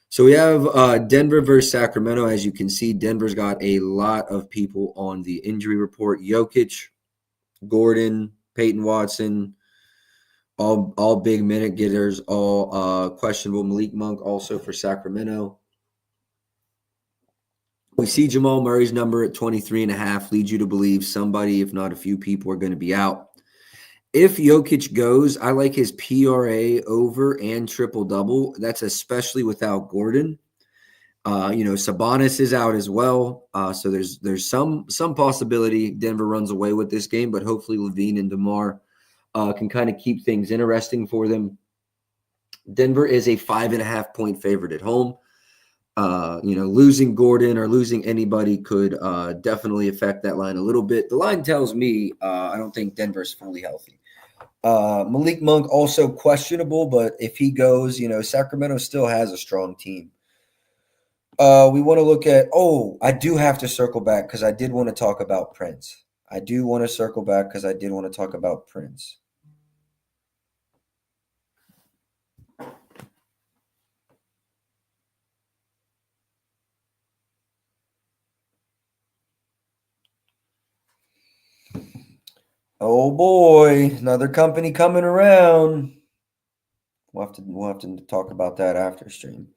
So we have Denver versus Sacramento. As you can see, Denver's got a lot of people on the injury report. Jokic, Gordon, Peyton Watson, all big minute getters, all questionable. Malik Monk also for Sacramento. We see Jamal Murray's number at 23.5 leads you to believe somebody, if not a few people, are going to be out. If Jokic goes, I like his PRA over and triple-double. That's especially without Gordon. Sabonis is out as well. So there's some possibility Denver runs away with this game, but hopefully LaVine and DeMar can kind of keep things interesting for them. Denver is a 5.5-point favorite at home. Losing Gordon or losing anybody could definitely affect that line a little bit. The line tells me I don't think Denver's fully healthy. Malik Monk also questionable, but if he goes, Sacramento still has a strong team. We want to look at, I do have to circle back because I did want to talk about Prince. Oh boy, another company coming around. We'll have to talk about that after stream.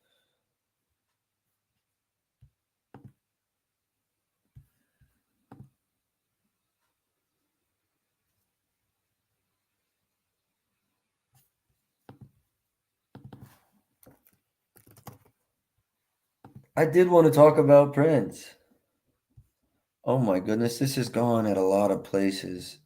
I did want to talk about Prince. Oh my goodness, this has gone at a lot of places.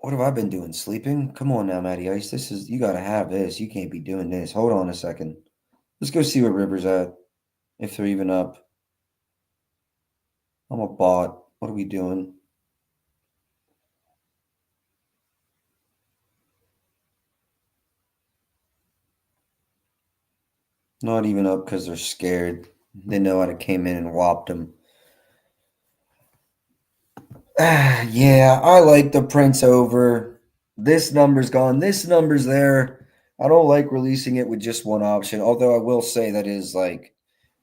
What have I been doing? Sleeping? Come on now, Matty Ice. You got to have this. You can't be doing this. Hold on a second. Let's go see where River's at. If they're even up. I'm a bot. What are we doing? Not even up because they're scared. They know I came in and whopped them. Yeah, I like the Prince over. This number's gone. This number's there. I don't like releasing it with just one option, although I will say that is like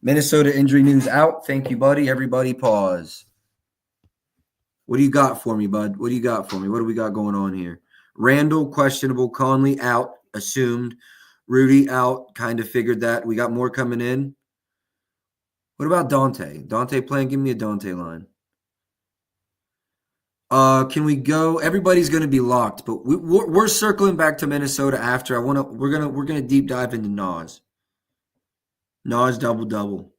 Minnesota injury news out. Thank you, buddy. Everybody pause. What do you got for me, bud? What do you got for me? What do we got going on here? Randall, questionable. Conley, out, assumed. Rudy, out, kind of figured that. We got more coming in. What about Dante? Dante playing? Give me a Dante line. Can we go? Everybody's going to be locked, but we're circling back to Minnesota after. We're gonna deep dive into Nas. Nas double double.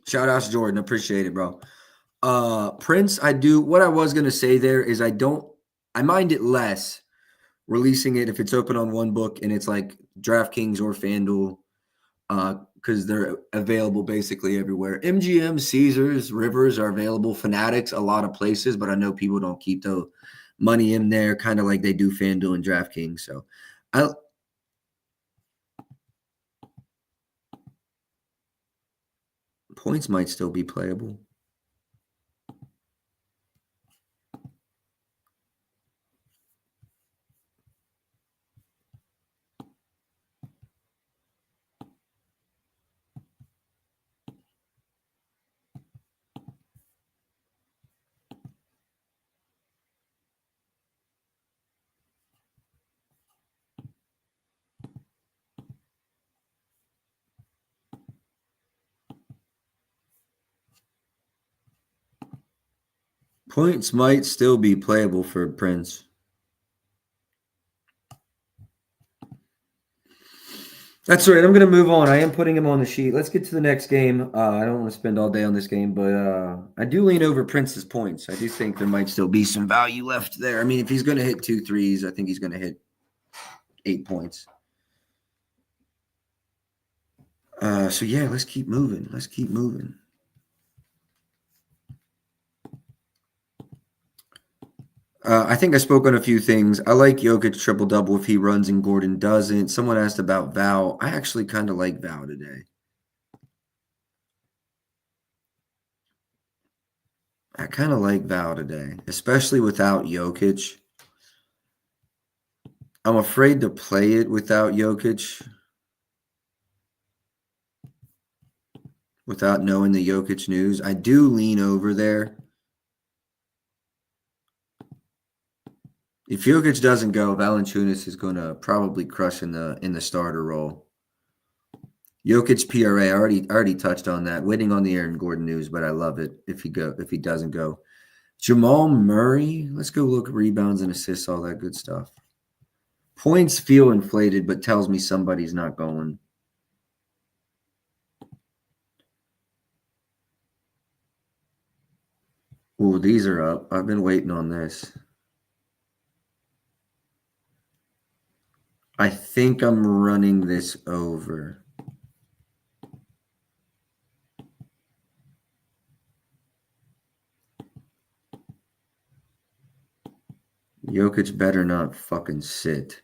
Shout out to Jordan, appreciate it, bro. Prince, I do. What I was gonna say there is I mind it less releasing it if it's open on one book and it's like DraftKings or FanDuel, because they're available basically everywhere. MGM, Caesars, Rivers are available. Fanatics, a lot of places, but I know people don't keep the money in there, kind of like they do FanDuel and DraftKings. So, I points might still be playable. Points might still be playable for Prince. That's right. I'm going to move on. I am putting him on the sheet. Let's get to the next game. I don't want to spend all day on this game, but I do lean over Prince's points. I do think there might still be some value left there. I mean, if he's going to hit 2 threes, I think he's going to hit 8 points. So yeah, let's keep moving. Let's keep moving. I think I spoke on a few things. I like Jokic triple double if he runs and Gordon doesn't. Someone asked about Val. I actually kind of like Val today. I kind of like Val today, especially without Jokic. I'm afraid to play it without Jokic, without knowing the Jokic news. I do lean over there. If Jokic doesn't go, Valanciunas is going to probably crush in the starter role. Jokic PRA, I already touched on that. Waiting on the Aaron Gordon news, but I love it if he doesn't go. Jamal Murray, let's go look rebounds and assists, all that good stuff. Points feel inflated, but tells me somebody's not going. Ooh, these are up. I've been waiting on this. I think I'm running this over. Jokic better not fucking sit.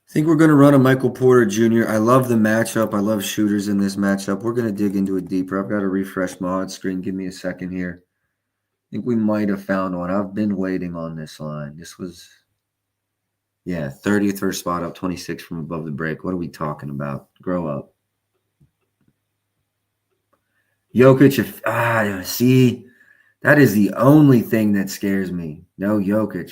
I think we're going to run a Michael Porter Jr. I love the matchup. I love shooters in this matchup. We're going to dig into it deeper. I've got to refresh my odds screen. Give me a second here. I think we might have found one. I've been waiting on this line. This was, 30th first spot up, 26 from above the break. What are we talking about? Grow up. Jokic, see, that is the only thing that scares me. No Jokic.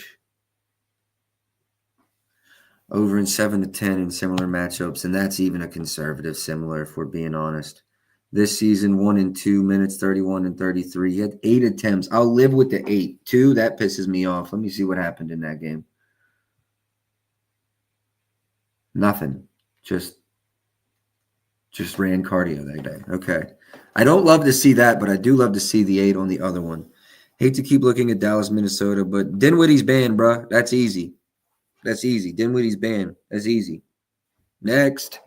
Over in 7 to 10 in similar matchups, and that's even a conservative similar if we're being honest. This season, 1 and 2 minutes, 31 and 33. He had 8 attempts. I'll live with the 8. 2, that pisses me off. Let me see what happened in that game. Nothing. Just ran cardio that day. Okay. I don't love to see that, but I do love to see the 8 on the other one. Hate to keep looking at Dallas, Minnesota, but Dinwiddie's banned, bro. That's easy. That's easy. Dinwiddie's banned. That's easy. Next.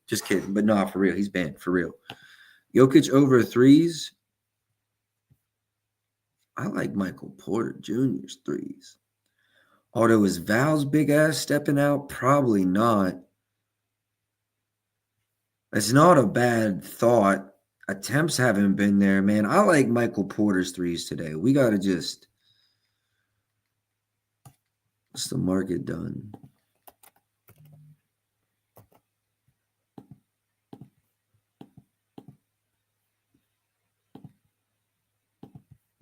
Just kidding. But no, for real. He's banned. For real. Jokic over threes. I like Michael Porter Jr.'s threes. Although is Val's big ass stepping out? Probably not. It's not a bad thought. Attempts haven't been there, man. I like Michael Porter's threes today. We got to just. What's the market done?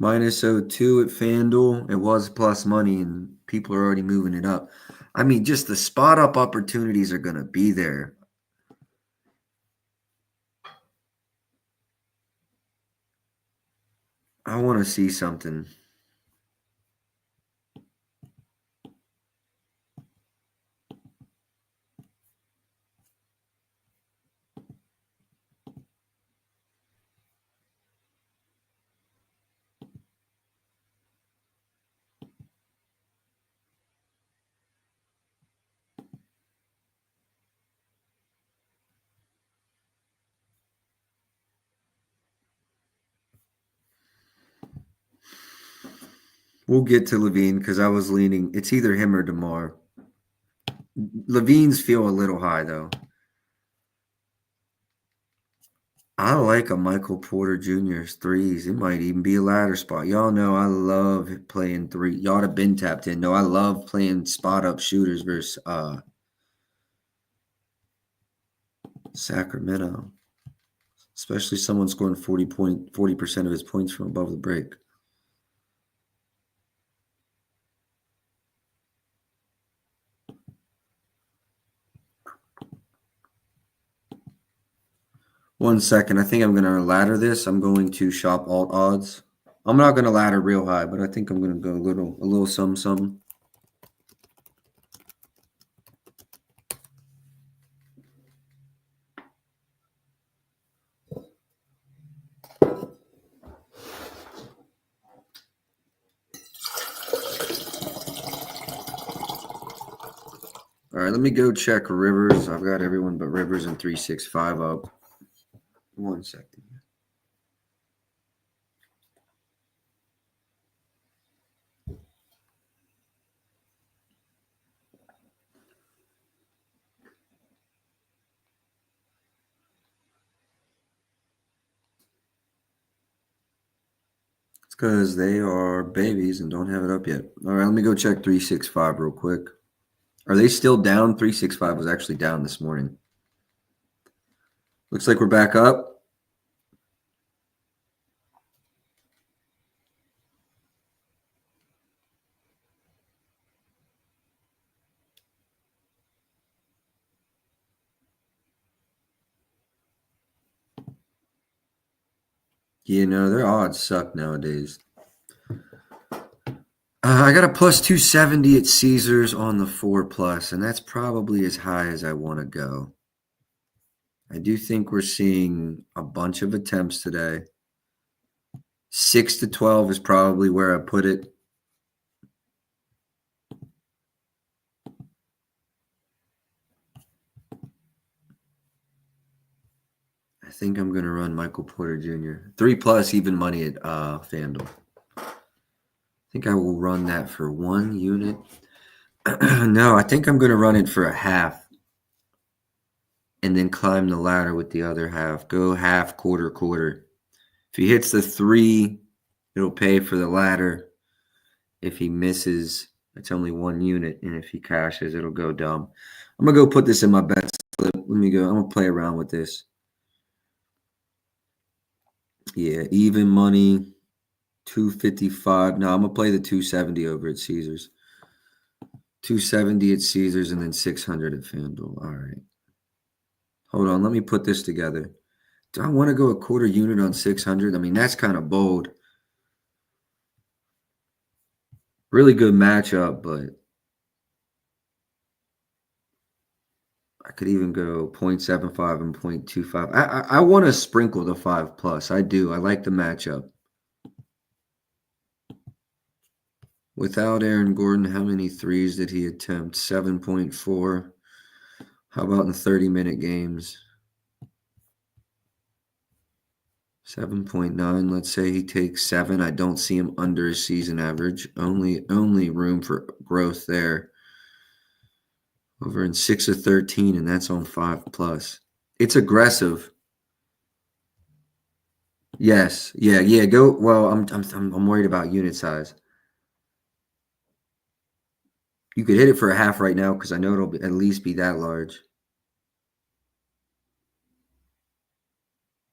-02 at FanDuel. It was plus money, and people are already moving it up. I mean, just the spot up opportunities are going to be there. I want to see something. We'll get to Levine because I was leaning. It's either him or DeMar. Levine's feel a little high, though. I like a Michael Porter Jr.'s threes. It might even be a ladder spot. Y'all know I love playing three. Y'all have been tapped in. No, I love playing spot up shooters versus Sacramento. Especially someone scoring 40% of his points from above the break. One second. I think I'm going to ladder this. I'm going to shop alt odds. I'm not going to ladder real high, but I think I'm going to go a little some. All right, let me go check Rivers. I've got everyone but Rivers and 365 up. 1 second. It's because they are babies and don't have it up yet. All right, let me go check 365 real quick. Are they still down? 365 was actually down this morning. Looks like we're back up. You know, their odds suck nowadays. I got a plus 270 at Caesars on the 4+, and that's probably as high as I want to go. I do think we're seeing a bunch of attempts today. 6 to 12 is probably where I put it. I think I'm going to run Michael Porter Jr. 3+ even money at FanDuel. I think I will run that for 1 unit. No, I think I'm going to run it for a half and then climb the ladder with the other half. Go half, quarter. If he hits the 3, it'll pay for the ladder. If he misses, it's only 1 unit. And if he cashes, it'll go dumb. I'm going to go put this in my bet slip. Let me go. I'm going to play around with this. Yeah, even money, 255. No, I'm going to play the 270 over at Caesars. 270 at Caesars and then 600 at FanDuel. All right. Hold on. Let me put this together. Do I want to go a quarter unit on 600? I mean, that's kind of bold. Really good matchup, but I could even go 0.75 and 0.25. I want to sprinkle the 5+. I do. I like the matchup. Without Aaron Gordon, how many threes did he attempt? 7.4. How about in 30-minute games? 7.9. Let's say he takes 7. I don't see him under his season average. Only room for growth there. Over in 6 of 13, and that's on 5+. It's aggressive. Yes. Yeah. Go. Well, I'm worried about unit size. You could hit it for a half right now because I know it'll at least be that large.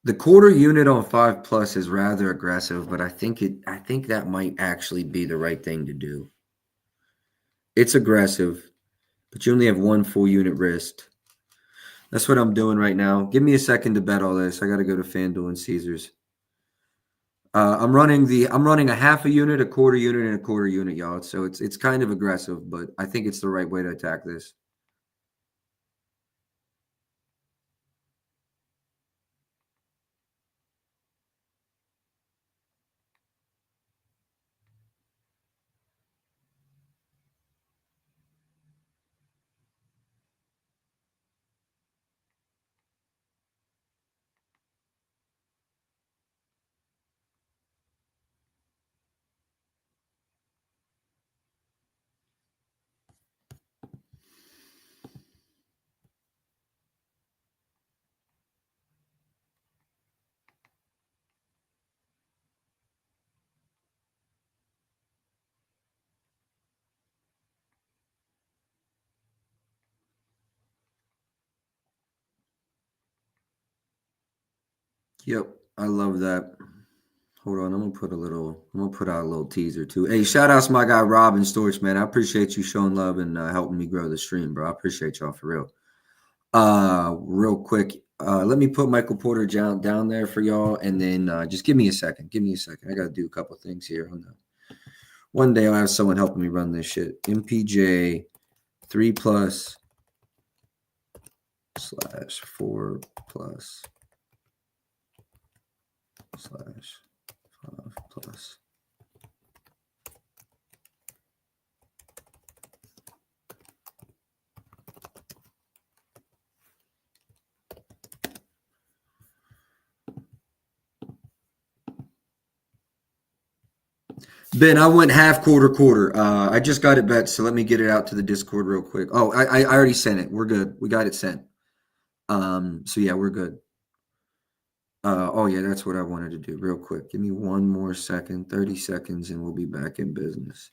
The quarter unit on 5+ is rather aggressive, but I think that might actually be the right thing to do. It's aggressive. But you only have one full unit risked. That's what I'm doing right now. Give me a second to bet all this. I got to go to FanDuel and Caesars. I'm running a half a unit, a quarter unit, and a quarter unit, y'all. So it's kind of aggressive, but I think it's the right way to attack this. Yep, I love that. Hold on, I'm gonna put out a little teaser too. Hey, shout outs to my guy Rob in Storage, man. I appreciate you showing love and helping me grow the stream, bro. I appreciate y'all for real. Real quick, let me put Michael Porter down there for y'all, and then just give me a second. Give me a second. I gotta do a couple things here. One day I'll have someone helping me run this shit. MPJ 3+ / 4+ / 5+. Ben, I went half quarter. I just got it bet, so let me get it out to the Discord real quick. Oh, I already sent it. We're good. We got it sent. So yeah, we're good. Oh yeah, that's what I wanted to do real quick. Give me one more second, 30 seconds, and we'll be back in business.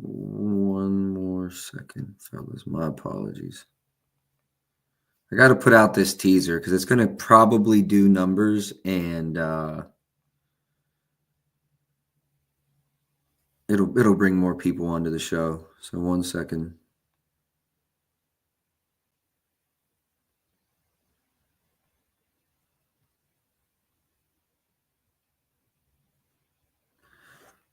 One more second, fellas. My apologies. I got to put out this teaser because it's going to probably do numbers, and it'll bring more people onto the show. So 1 second.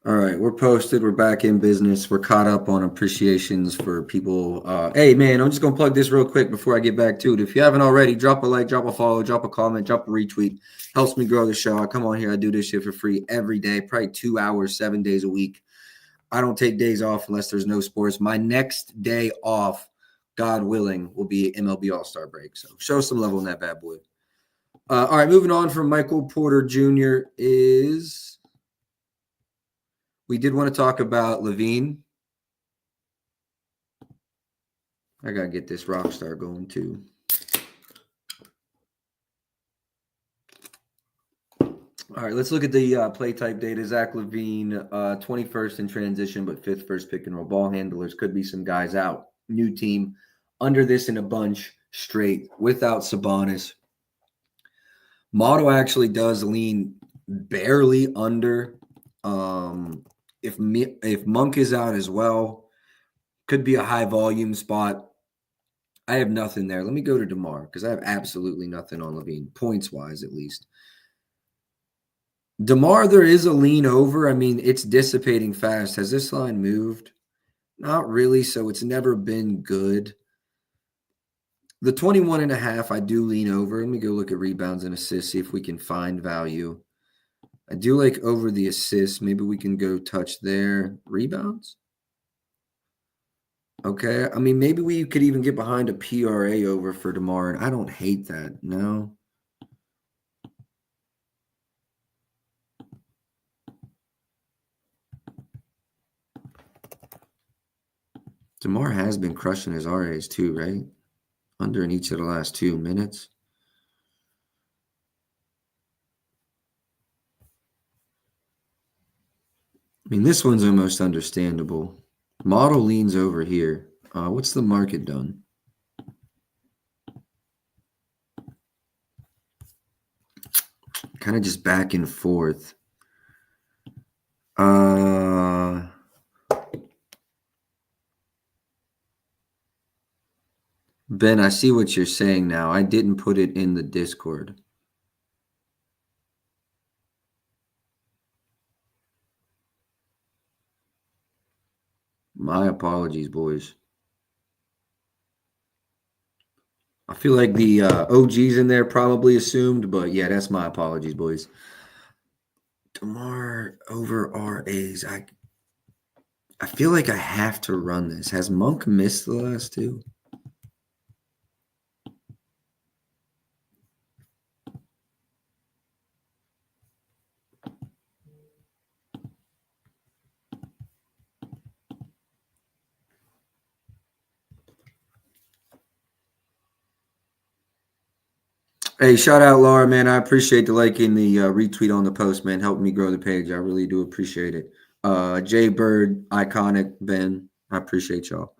All right, we're posted. We're back in business. We're caught up on appreciations for people. Hey, man, I'm just going to plug this real quick before I get back to it. If you haven't already, drop a like, drop a follow, drop a comment, drop a retweet. Helps me grow the show. I come on here. I do this shit for free every day, probably 2 hours, 7 days a week. I don't take days off unless there's no sports. My next day off, God willing, will be MLB All-Star break. So show some love on that bad boy. All right, moving on from Michael Porter Jr. is... We did want to talk about LaVine. I got to get this rock star going too. All right, let's look at the play type data. Zach LaVine, 21st in transition, but 5th first pick and roll ball handlers. Could be some guys out. New team. Under this in a bunch straight without Sabonis. Model actually does lean barely under. If Monk is out as well, could be a high volume spot. I have nothing there. Let me go to DeMar because I have absolutely nothing on LaVine, points wise at least. DeMar, there is a lean over. I mean, it's dissipating fast. Has this line moved? Not really, so it's never been good. The 21.5, I do lean over. Let me go look at rebounds and assists, see if we can find value. I do like over the assists. Maybe we can go touch there. Rebounds? Okay. I mean, maybe we could even get behind a PRA over for DeMar, and I don't hate that. No. DeMar has been crushing his RAs too, right? Under in each of the last 2 minutes. I mean, this one's almost understandable. Model leans over here. What's the market done? Kind of just back and forth. Ben, I see what you're saying now. I didn't put it in the Discord. My apologies, boys. I feel like the OGs in there probably assumed, but yeah, that's my apologies, boys. DeMar over RAs. I feel like I have to run this. Has Monk missed the last two? Hey, shout out Laura, man. I appreciate the liking, the retweet on the post, man. Helping me grow the page. I really do appreciate it. Jay Bird, iconic, Ben. I appreciate y'all.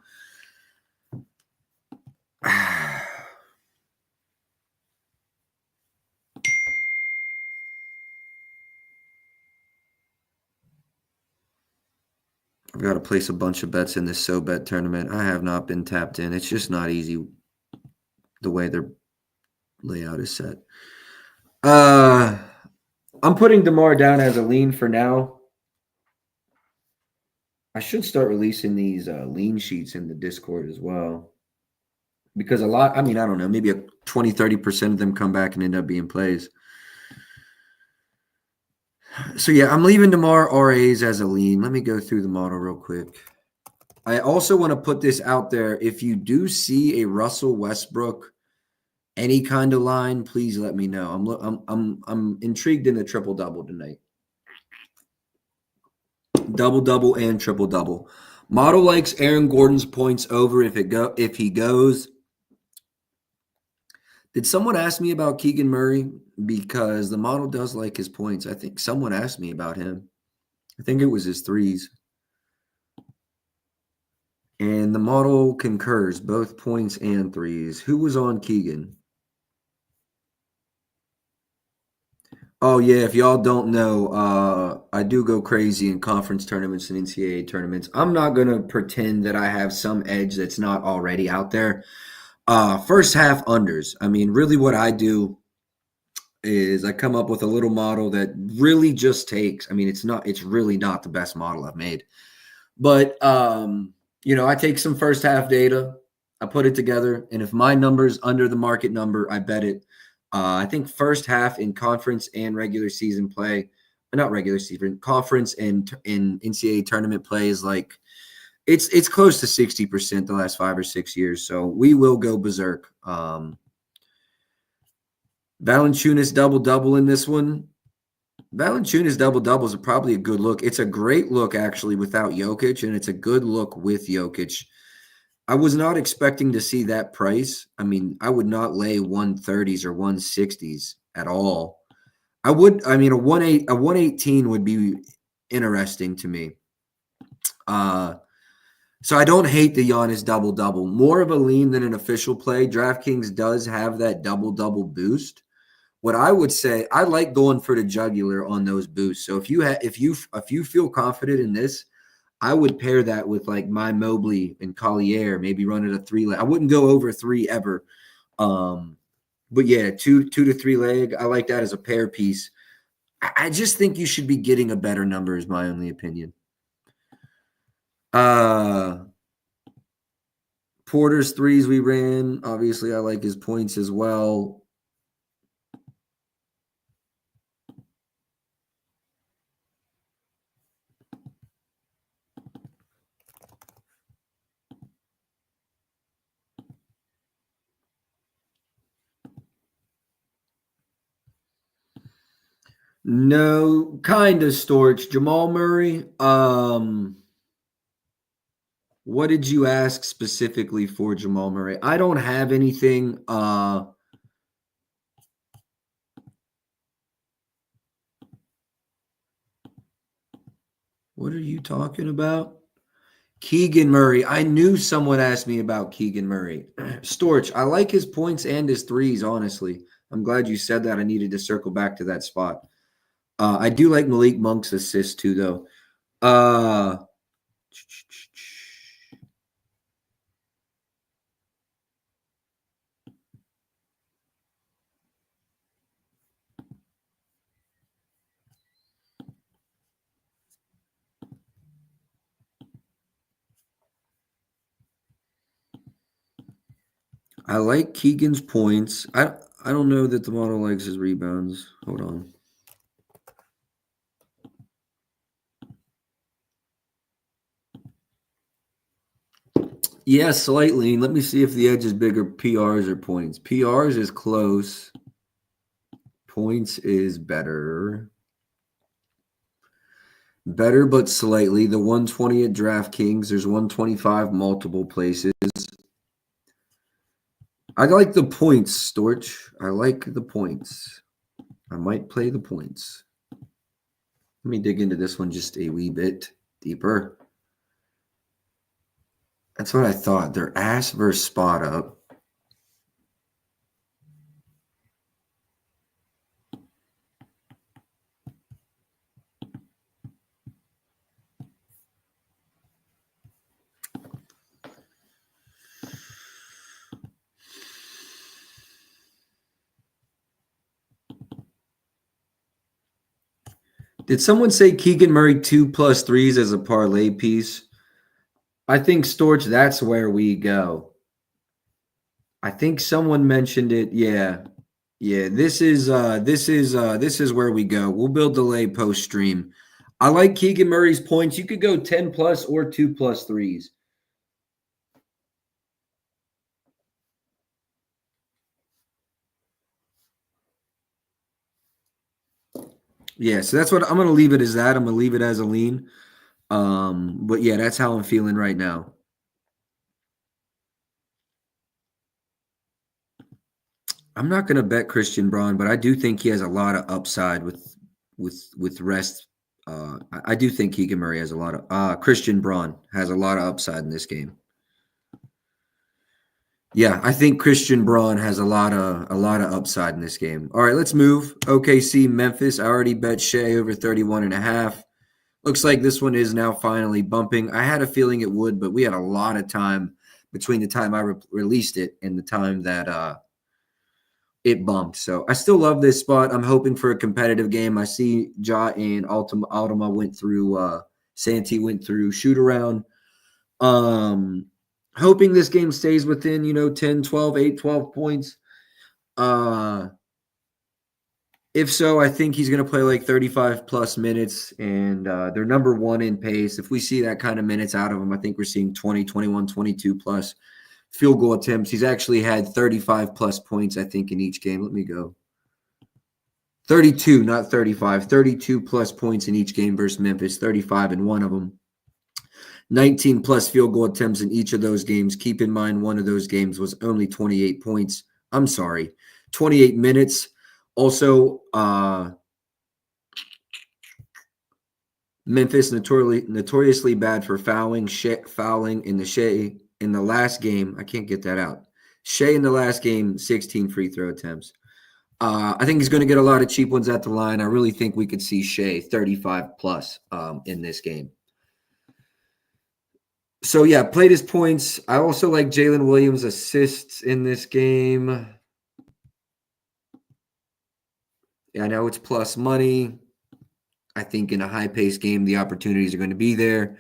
I've got to place a bunch of bets in this SoBet tournament. I have not been tapped in. It's just not easy the way their layout is set. I'm putting DeMar down as a lean for now. I should start releasing these lean sheets in the Discord as well. Because a lot, I mean, I don't know, maybe 20, 30% of them come back and end up being plays. So, yeah, I'm leaving DeMar RAs as a lean. Let me go through the model real quick. I also want to put this out there. If you do see a Russell Westbrook, any kind of line, please let me know. I'm intrigued in the triple-double tonight. Double-double and triple-double. Model likes Aaron Gordon's points over if he goes. Did someone ask me about Keegan Murray? Because the model does like his points. I think someone asked me about him. I think it was his threes. And the model concurs, both points and threes. Who was on Keegan? Oh, yeah, if y'all don't know, I do go crazy in conference tournaments and NCAA tournaments. I'm not going to pretend that I have some edge that's not already out there. First half unders. I mean, really what I do is I come up with a little model that really just takes, I mean, it's really not the best model I've made. But, I take some first half data, I put it together, and if my number's under the market number, I bet it. I think first half in conference and regular season play, not regular season, conference and in NCAA tournament play is like, it's close to 60% the last 5 or 6 years. So we will go berserk. Valanciunas double-double in this one. Valanciunas double-doubles are probably a good look. It's a great look, actually, without Jokic, and it's a good look with Jokic. I was not expecting to see that price. I mean, I would not lay 130s or 160s at all. A 118 would be interesting to me. So I don't hate the Giannis double-double. More of a lean than an official play. DraftKings does have that double-double boost. What I would say, I like going for the jugular on those boosts. So if you feel confident in this, I would pair that with like my Mobley and Collier, maybe run it a 3 leg. I wouldn't go over 3 ever. But yeah, 2 to 3 leg. I like that as a pair piece. I just think you should be getting a better number is my only opinion. Porter's threes we ran. Obviously, I like his points as well. No, kind of storage. Jamal Murray. What did you ask specifically for Jamal Murray? I don't have anything. What are you talking about? Keegan Murray. I knew someone asked me about Keegan Murray. Storch, I like his points and his threes, honestly. I'm glad you said that. I needed to circle back to that spot. I do like Malik Monk's assist too, though. Uh, I like Keegan's points. I don't know that the model likes his rebounds. Hold on. Yeah, slightly. Let me see if the edge is bigger, PRs or points. PRs is close. Points is better. Better, but slightly. The 120 at DraftKings. There's 125 multiple places. I like the points, Storch. I like the points. I might play the points. Let me dig into this one just a wee bit deeper. That's what I thought. They're ass versus spot up. Did someone say Keegan Murray 2+3s as a parlay piece? I think Storch, that's where we go. I think someone mentioned it. Yeah. Yeah. This is where we go. We'll build delay post stream. I like Keegan Murray's points. You could go 10 plus or 2+3s. Yeah, so that's what I'm gonna leave it as that. I'm gonna leave it as a lean. But yeah, that's how I'm feeling right now. I'm not gonna bet Christian Braun, but I do think he has a lot of upside with rest. I do think Keegan Murray has a lot of Christian Braun has a lot of upside in this game. Yeah, I think Christian Braun has a lot of upside in this game. All right, let's move. OKC Memphis. I already bet Shea over 31.5. Looks like this one is now finally bumping. I had a feeling it would, but we had a lot of time between the time I released it and the time that it bumped. So I still love this spot. I'm hoping for a competitive game. I see Ja and Altima went through, Santee went through shoot around. Hoping this game stays within, 10, 12, 8, 12 points. If so, I think he's going to play like 35 plus minutes, and they're number one in pace. If we see that kind of minutes out of him, I think we're seeing 20, 21, 22 plus field goal attempts. He's actually had 35 plus points, I think, in each game. Let me go. 32, not 35. 32 plus points in each game versus Memphis, 35 in one of them. 19 plus field goal attempts in each of those games. Keep in mind, one of those games was only 28 points. I'm sorry, 28 minutes. Also, Memphis notoriously bad for fouling. Fouling in the last game. I can't get that out. Shea in the last game, 16 free throw attempts. I think he's going to get a lot of cheap ones at the line. I really think we could see Shea 35 plus in this game. So yeah, played his points. I also like Jalen Williams' assists in this game. Yeah, I know it's plus money. I think in a high-paced game, the opportunities are going to be there.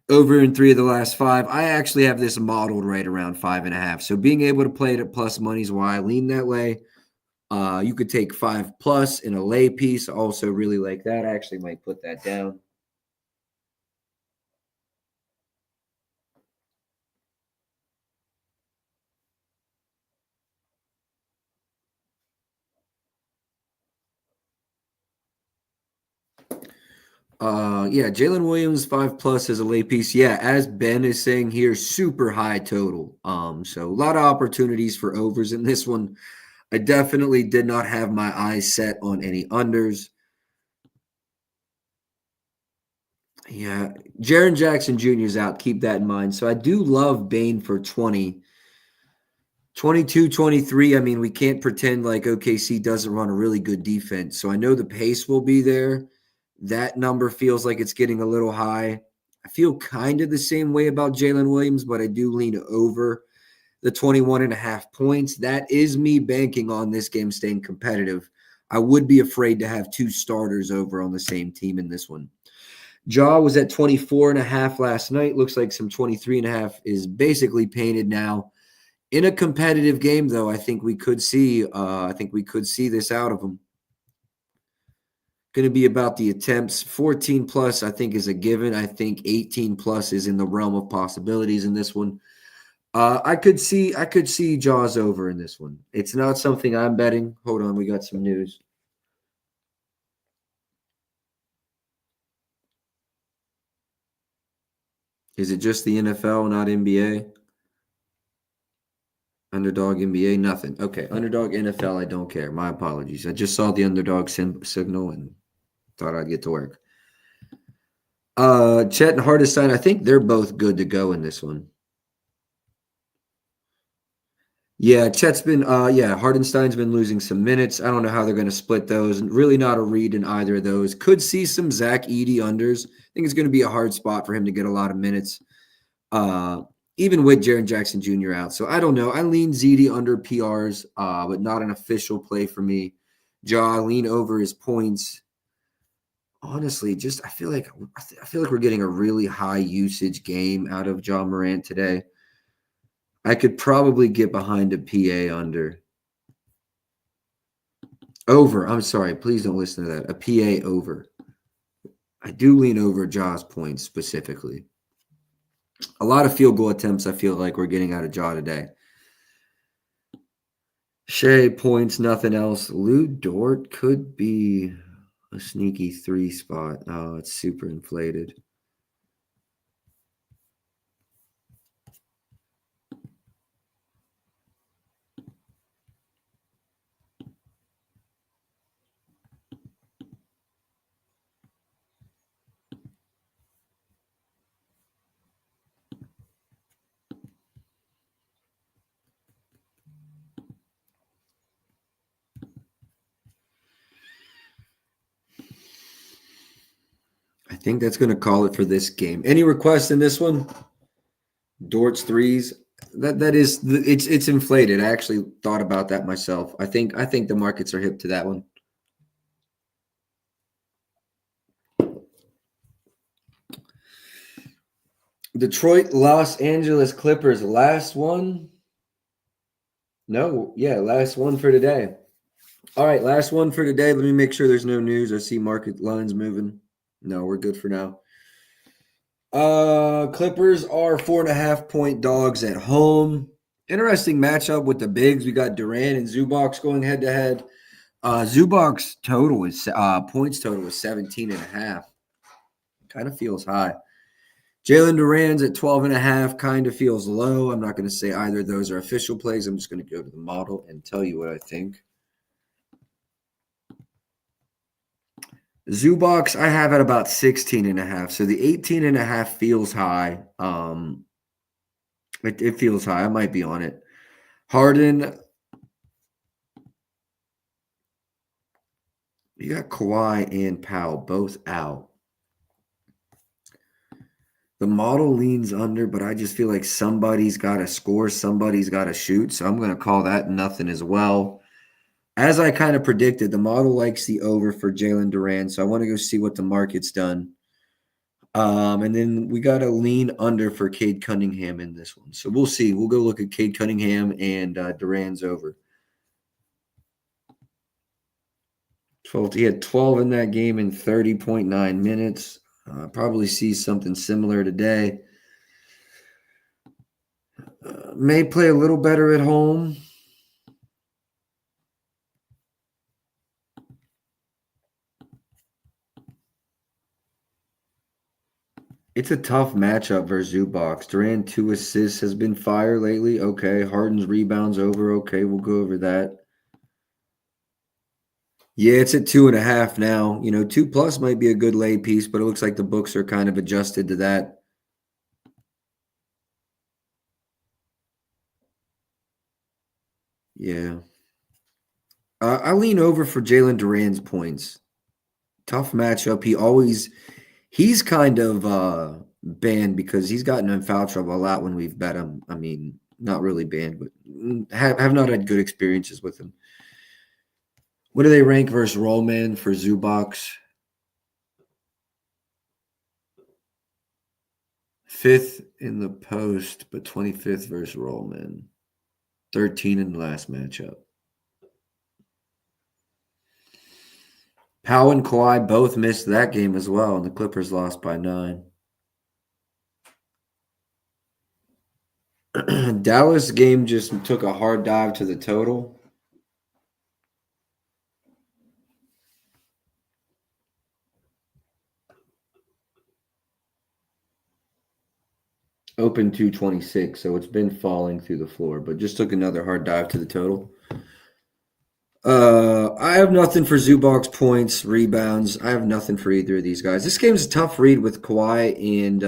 Over in 3 of the last 5. I actually have this modeled right around 5.5. So being able to play it at plus money is why I lean that way. You could take 5 plus in a lay piece. Also really like that. I actually might put that down. Yeah, Jalen Williams 5+ as a lay piece. Yeah, as Ben is saying here, super high total. So a lot of opportunities for overs in this one. I definitely did not have my eyes set on any unders. Yeah, Jaren Jackson Jr. is out. Keep that in mind. So I do love Bane for 20. 22, 23. I mean, we can't pretend like OKC doesn't run a really good defense. So I know the pace will be there. That number feels like it's getting a little high. I feel kind of the same way about Jalen Williams, but I do lean over the 21.5 points. That is me banking on this game staying competitive. I would be afraid to have two starters over on the same team in this one. Jaw was at 24.5 last night. Looks like some 23.5 is basically painted now. In a competitive game, though, I think we could see. I think we could see this out of them. Going to be about the attempts. 14 plus, I think, is a given. I think 18 plus is in the realm of possibilities in this one. I could see Jaws over in this one. It's not something I'm betting. Hold on, we got some news. Is it just the NFL, not NBA? Underdog NBA, nothing. Okay, underdog NFL, I don't care. My apologies. I just saw the underdog signal and thought I'd get to work. Chet and Hardestein, I think they're both good to go in this one. Yeah, Chet's been Hardenstein's been losing some minutes. I don't know how they're going to split those. Really not a read in either of those. Could see some Zach Edey unders. I think it's going to be a hard spot for him to get a lot of minutes. Even with Jaren Jackson Jr. out. So I don't know. I lean ZD under PRs, but not an official play for me. Ja, lean over his points. Honestly, I feel like we're getting a really high usage game out of Ja Morant today. I could probably get behind a PA under. Over. I'm sorry. Please don't listen to that. A PA over. I do lean over Ja's points specifically. A lot of field goal attempts I feel like we're getting out of Ja today. Shea points, nothing else. Lou Dort could be a sneaky 3 spot. Oh, it's super inflated. I think that's going to call it for this game. Any requests in this one? Dort's threes. It's inflated. I actually thought about that myself. I think the markets are hip to that one. Detroit, Los Angeles Clippers, last one. No, yeah, last one for today. All right, last one for today. Let me make sure there's no news. I see market lines moving. No, we're good for now. Clippers are 4.5 point dogs at home. Interesting matchup with the bigs. We got Durant and Zubac going head to head. Zubac's total is points total is 17.5. Kind of feels high. Jalen Duran's at 12.5. Kind of feels low. I'm not going to say either of those are official plays. I'm just going to go to the model and tell you what I think. Zubox, I have at about 16.5. So the 18.5 feels high. It feels high. I might be on it. Harden, you got Kawhi and Powell both out. The model leans under, but I just feel like somebody's got to score, somebody's got to shoot. So I'm going to call that nothing as well. As I kind of predicted, the model likes the over for Jalen Duran. So I want to go see what the market's done. And then we got to lean under for Cade Cunningham in this one. So we'll see. We'll go look at Cade Cunningham and Duran's over. 12. He had 12 in that game in 30.9 minutes. Probably see something similar today. May play a little better at home. It's a tough matchup versus Zubox. Durant 2 assists has been fire lately. Okay. Harden's rebounds over. Okay, we'll go over that. Yeah, it's at 2.5 now. 2+ might be a good lay piece, but it looks like the books are kind of adjusted to that. Yeah. I lean over for Jalen Duran's points. Tough matchup. He's kind of banned because he's gotten in foul trouble a lot when we've bet him. I mean, not really banned, but have not had good experiences with him. What do they rank versus Rollman for Zubox? 5th in the post, but 25th versus Rollman. 13 in the last matchup. Powell and Kawhi both missed that game as well, and the Clippers lost by 9. Dallas game just took a hard dive to the total. Open 226, so it's been falling through the floor, but just took another hard dive to the total. I have nothing for Zubox points, rebounds. I have nothing for either of these guys. This game's a tough read with Kawhi and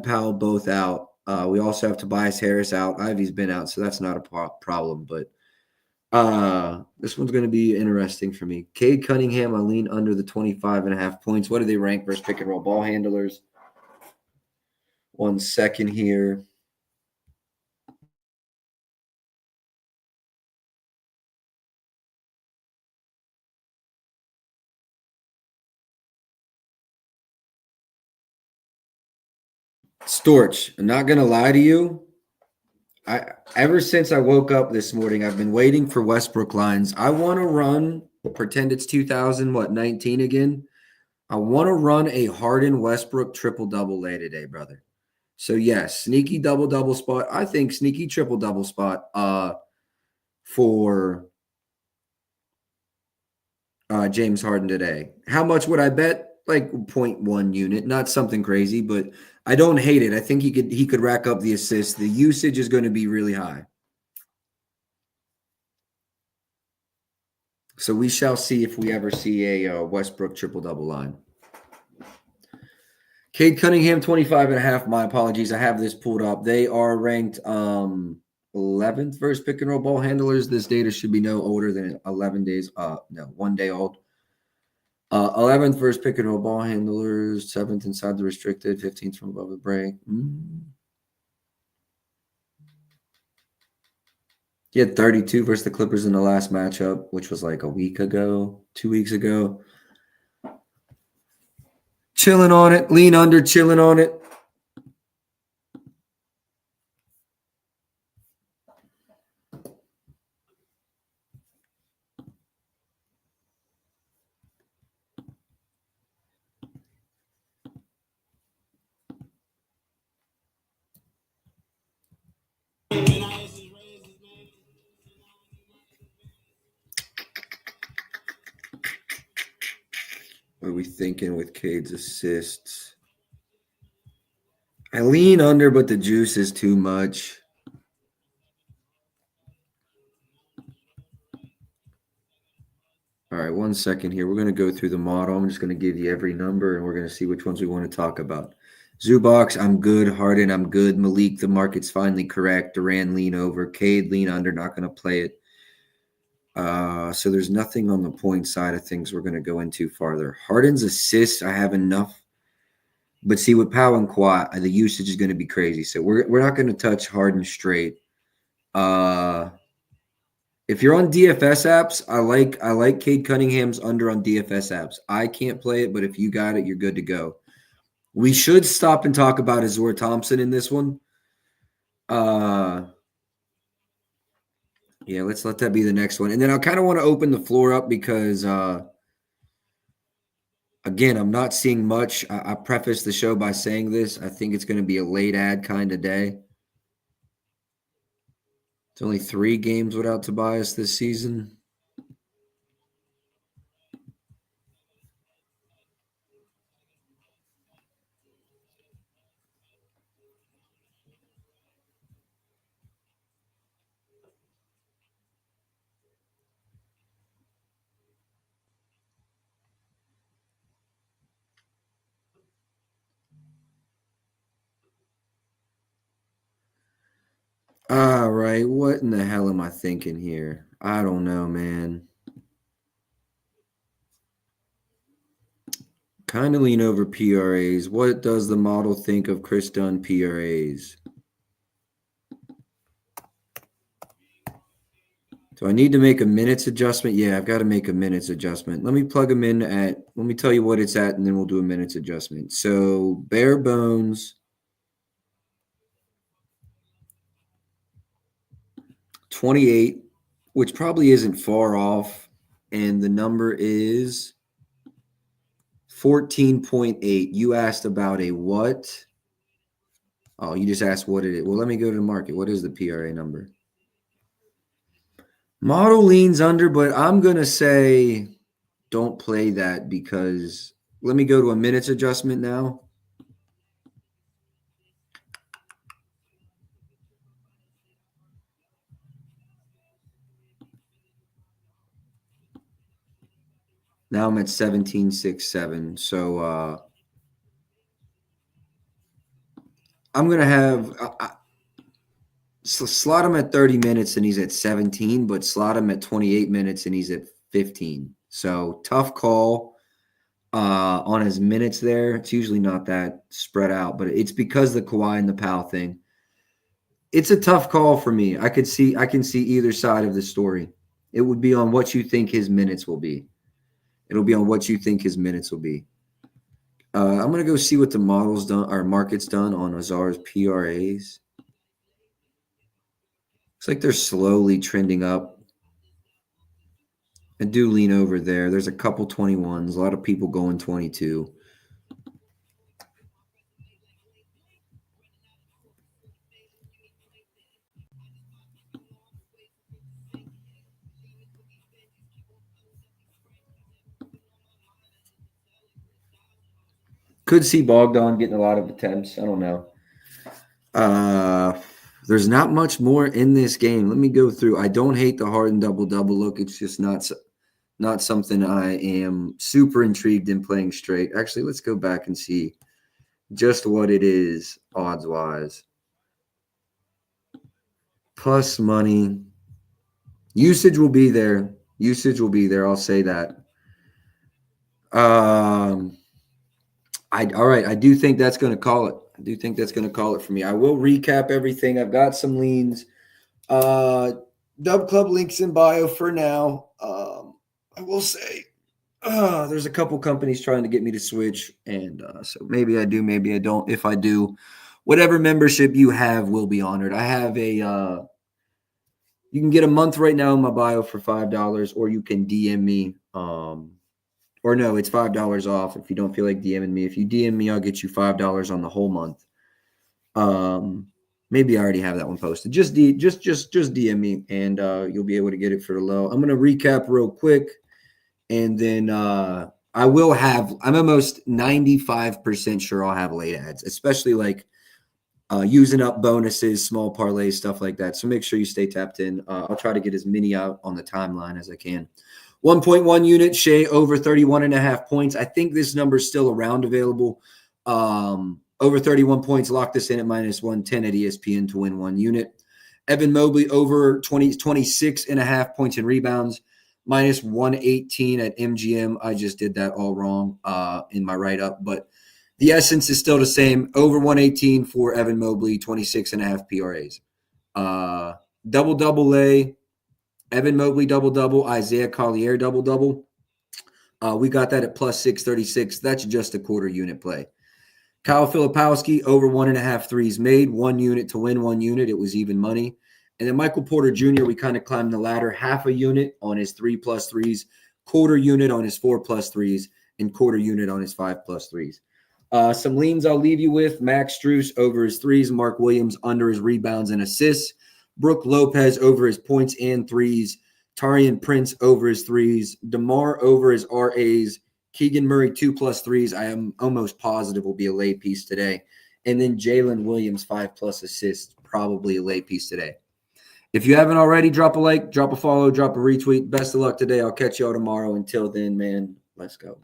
Powell both out. We also have Tobias Harris out. Ivy's been out, so that's not a problem. But this one's going to be interesting for me. Cade Cunningham, I lean under the 25.5 points. What do they rank versus pick and roll ball handlers? 1 second here. Storch, I'm not going to lie to you. Ever since I woke up this morning, I've been waiting for Westbrook lines. I want to run, pretend it's 2019 again. I want to run a Harden Westbrook triple-double lay today, brother. So, yes, sneaky double-double spot. I think sneaky triple-double spot for James Harden today. How much would I bet? Like 0.1 unit, not something crazy, but I don't hate it. I think he could rack up the assists. The usage is going to be really high. So we shall see if we ever see a Westbrook triple-double line. Cade Cunningham, 25.5. My apologies. I have this pulled up. They are ranked 11th versus pick and roll ball handlers. This data should be no older than 11 days. No, 1 day old. 11th versus pick and roll ball handlers. 7th inside the restricted. 15th from above the break. He had 32 versus the Clippers in the last matchup, which was like a week ago, 2 weeks ago. Chilling on it. Lean under, chilling on it. What are we thinking with Cade's assists? I lean under, but the juice is too much. All right, 1 second here. We're going to go through the model. I'm just going to give you every number, and we're going to see which ones we want to talk about. Zubox, I'm good. Harden, I'm good. Malik, the market's finally correct. Durant, lean over. Cade, lean under. Not going to play it. So there's nothing on the point side of things we're going to go into farther. Harden's assists, I have enough. But see, with Powell and Kawhi, the usage is going to be crazy. So we're not going to touch Harden straight. If you're on DFS apps, I like Cade Cunningham's under on DFS apps. I can't play it, but if you got it, you're good to go. We should stop and talk about Azor Thompson in this one. Yeah, let's let that be the next one. And then I kind of want to open the floor up because again, I'm not seeing much. I preface the show by saying this. I think it's going to be a late ad kind of day. It's only 3 games without Tobias this season. All right. What in the hell am I thinking here? I don't know, man. Kind of lean over PRAs. What does the model think of Chris Dunn PRAs? Do I need to make a minutes adjustment? Yeah, I've got to make a minutes adjustment. Let me plug them in let me tell you what it's at, and then we'll do a minutes adjustment. So bare bones, 28, which probably isn't far off. And the number is 14.8. You asked about a what? Oh, you just asked what it is. Well, let me go to the market. What is the PRA number? Model leans under, but I'm going to say don't play that because let me go to a minutes adjustment now. Now I'm at 17.67. So I'm going to have slot him at 30 minutes and he's at 17, but slot him at 28 minutes and he's at 15. So tough call on his minutes there. It's usually not that spread out, but it's because the Kawhi and the Powell thing. It's a tough call for me. I can see either side of the story. It would be on what you think his minutes will be. It'll be on what you think his minutes will be. I'm gonna go see what the model's done or market's done on Azar's PRAs. Looks like they're slowly trending up. I do lean over there. There's a couple 21s, a lot of people going 22. Could see Bogdan getting a lot of attempts. I don't know. There's not much more in this game. Let me go through. I don't hate the Harden double-double look. It's just not something I am super intrigued in playing straight. Actually, let's go back and see just what it is odds-wise. Plus money. Usage will be there. Usage will be there. I'll say that. All right. I do think that's going to call it. I do think that's going to call it for me. I will recap everything. I've got some leans. Dub Club links in bio for now. I will say there's a couple companies trying to get me to switch, and so maybe I do, maybe I don't. If I do, whatever membership you have will be honored. I have a you can get a month right now in my bio for $5, or you can DM me. Or no, it's $5 off if you don't feel like DMing me. If you DM me, I'll get you $5 on the whole month. Maybe I already have that one posted. Just DM me, and you'll be able to get it for the low. I'm gonna recap real quick, and then I will have. I'm almost 95% sure I'll have late ads, especially like using up bonuses, small parlays, stuff like that. So make sure you stay tapped in. I'll try to get as many out on the timeline as I can. 1.1 unit, Shea over 31.5 points. I think this number is still around available. Over 31 points, lock this in at minus 110 at ESPN to win 1 unit. Evan Mobley over 26.5 points and rebounds, minus 118 at MGM. I just did that all wrong in my write-up, but the essence is still the same. Over 118 for Evan Mobley, 26.5 PRAs. Double A. Evan Mobley double-double, Isaiah Collier double-double. We got that at plus 636. That's just a quarter unit play. Kyle Filipowski over 1.5 threes made, 1 unit to win 1 unit. It was even money. And then Michael Porter Jr., we kind of climbed the ladder, half a unit on his 3+ threes, quarter unit on his 4+ threes, and quarter unit on his 5+ threes. Some leans I'll leave you with. Max Strus over his threes, Mark Williams under his rebounds and assists. Brooke Lopez over his points and threes. Tarian Prince over his threes. DeMar over his RAs. Keegan Murray 2+ threes. I am almost positive will be a late piece today. And then Jalen Williams 5+ assists, probably a late piece today. If you haven't already, drop a like, drop a follow, drop a retweet. Best of luck today. I'll catch you all tomorrow. Until then, man, let's go.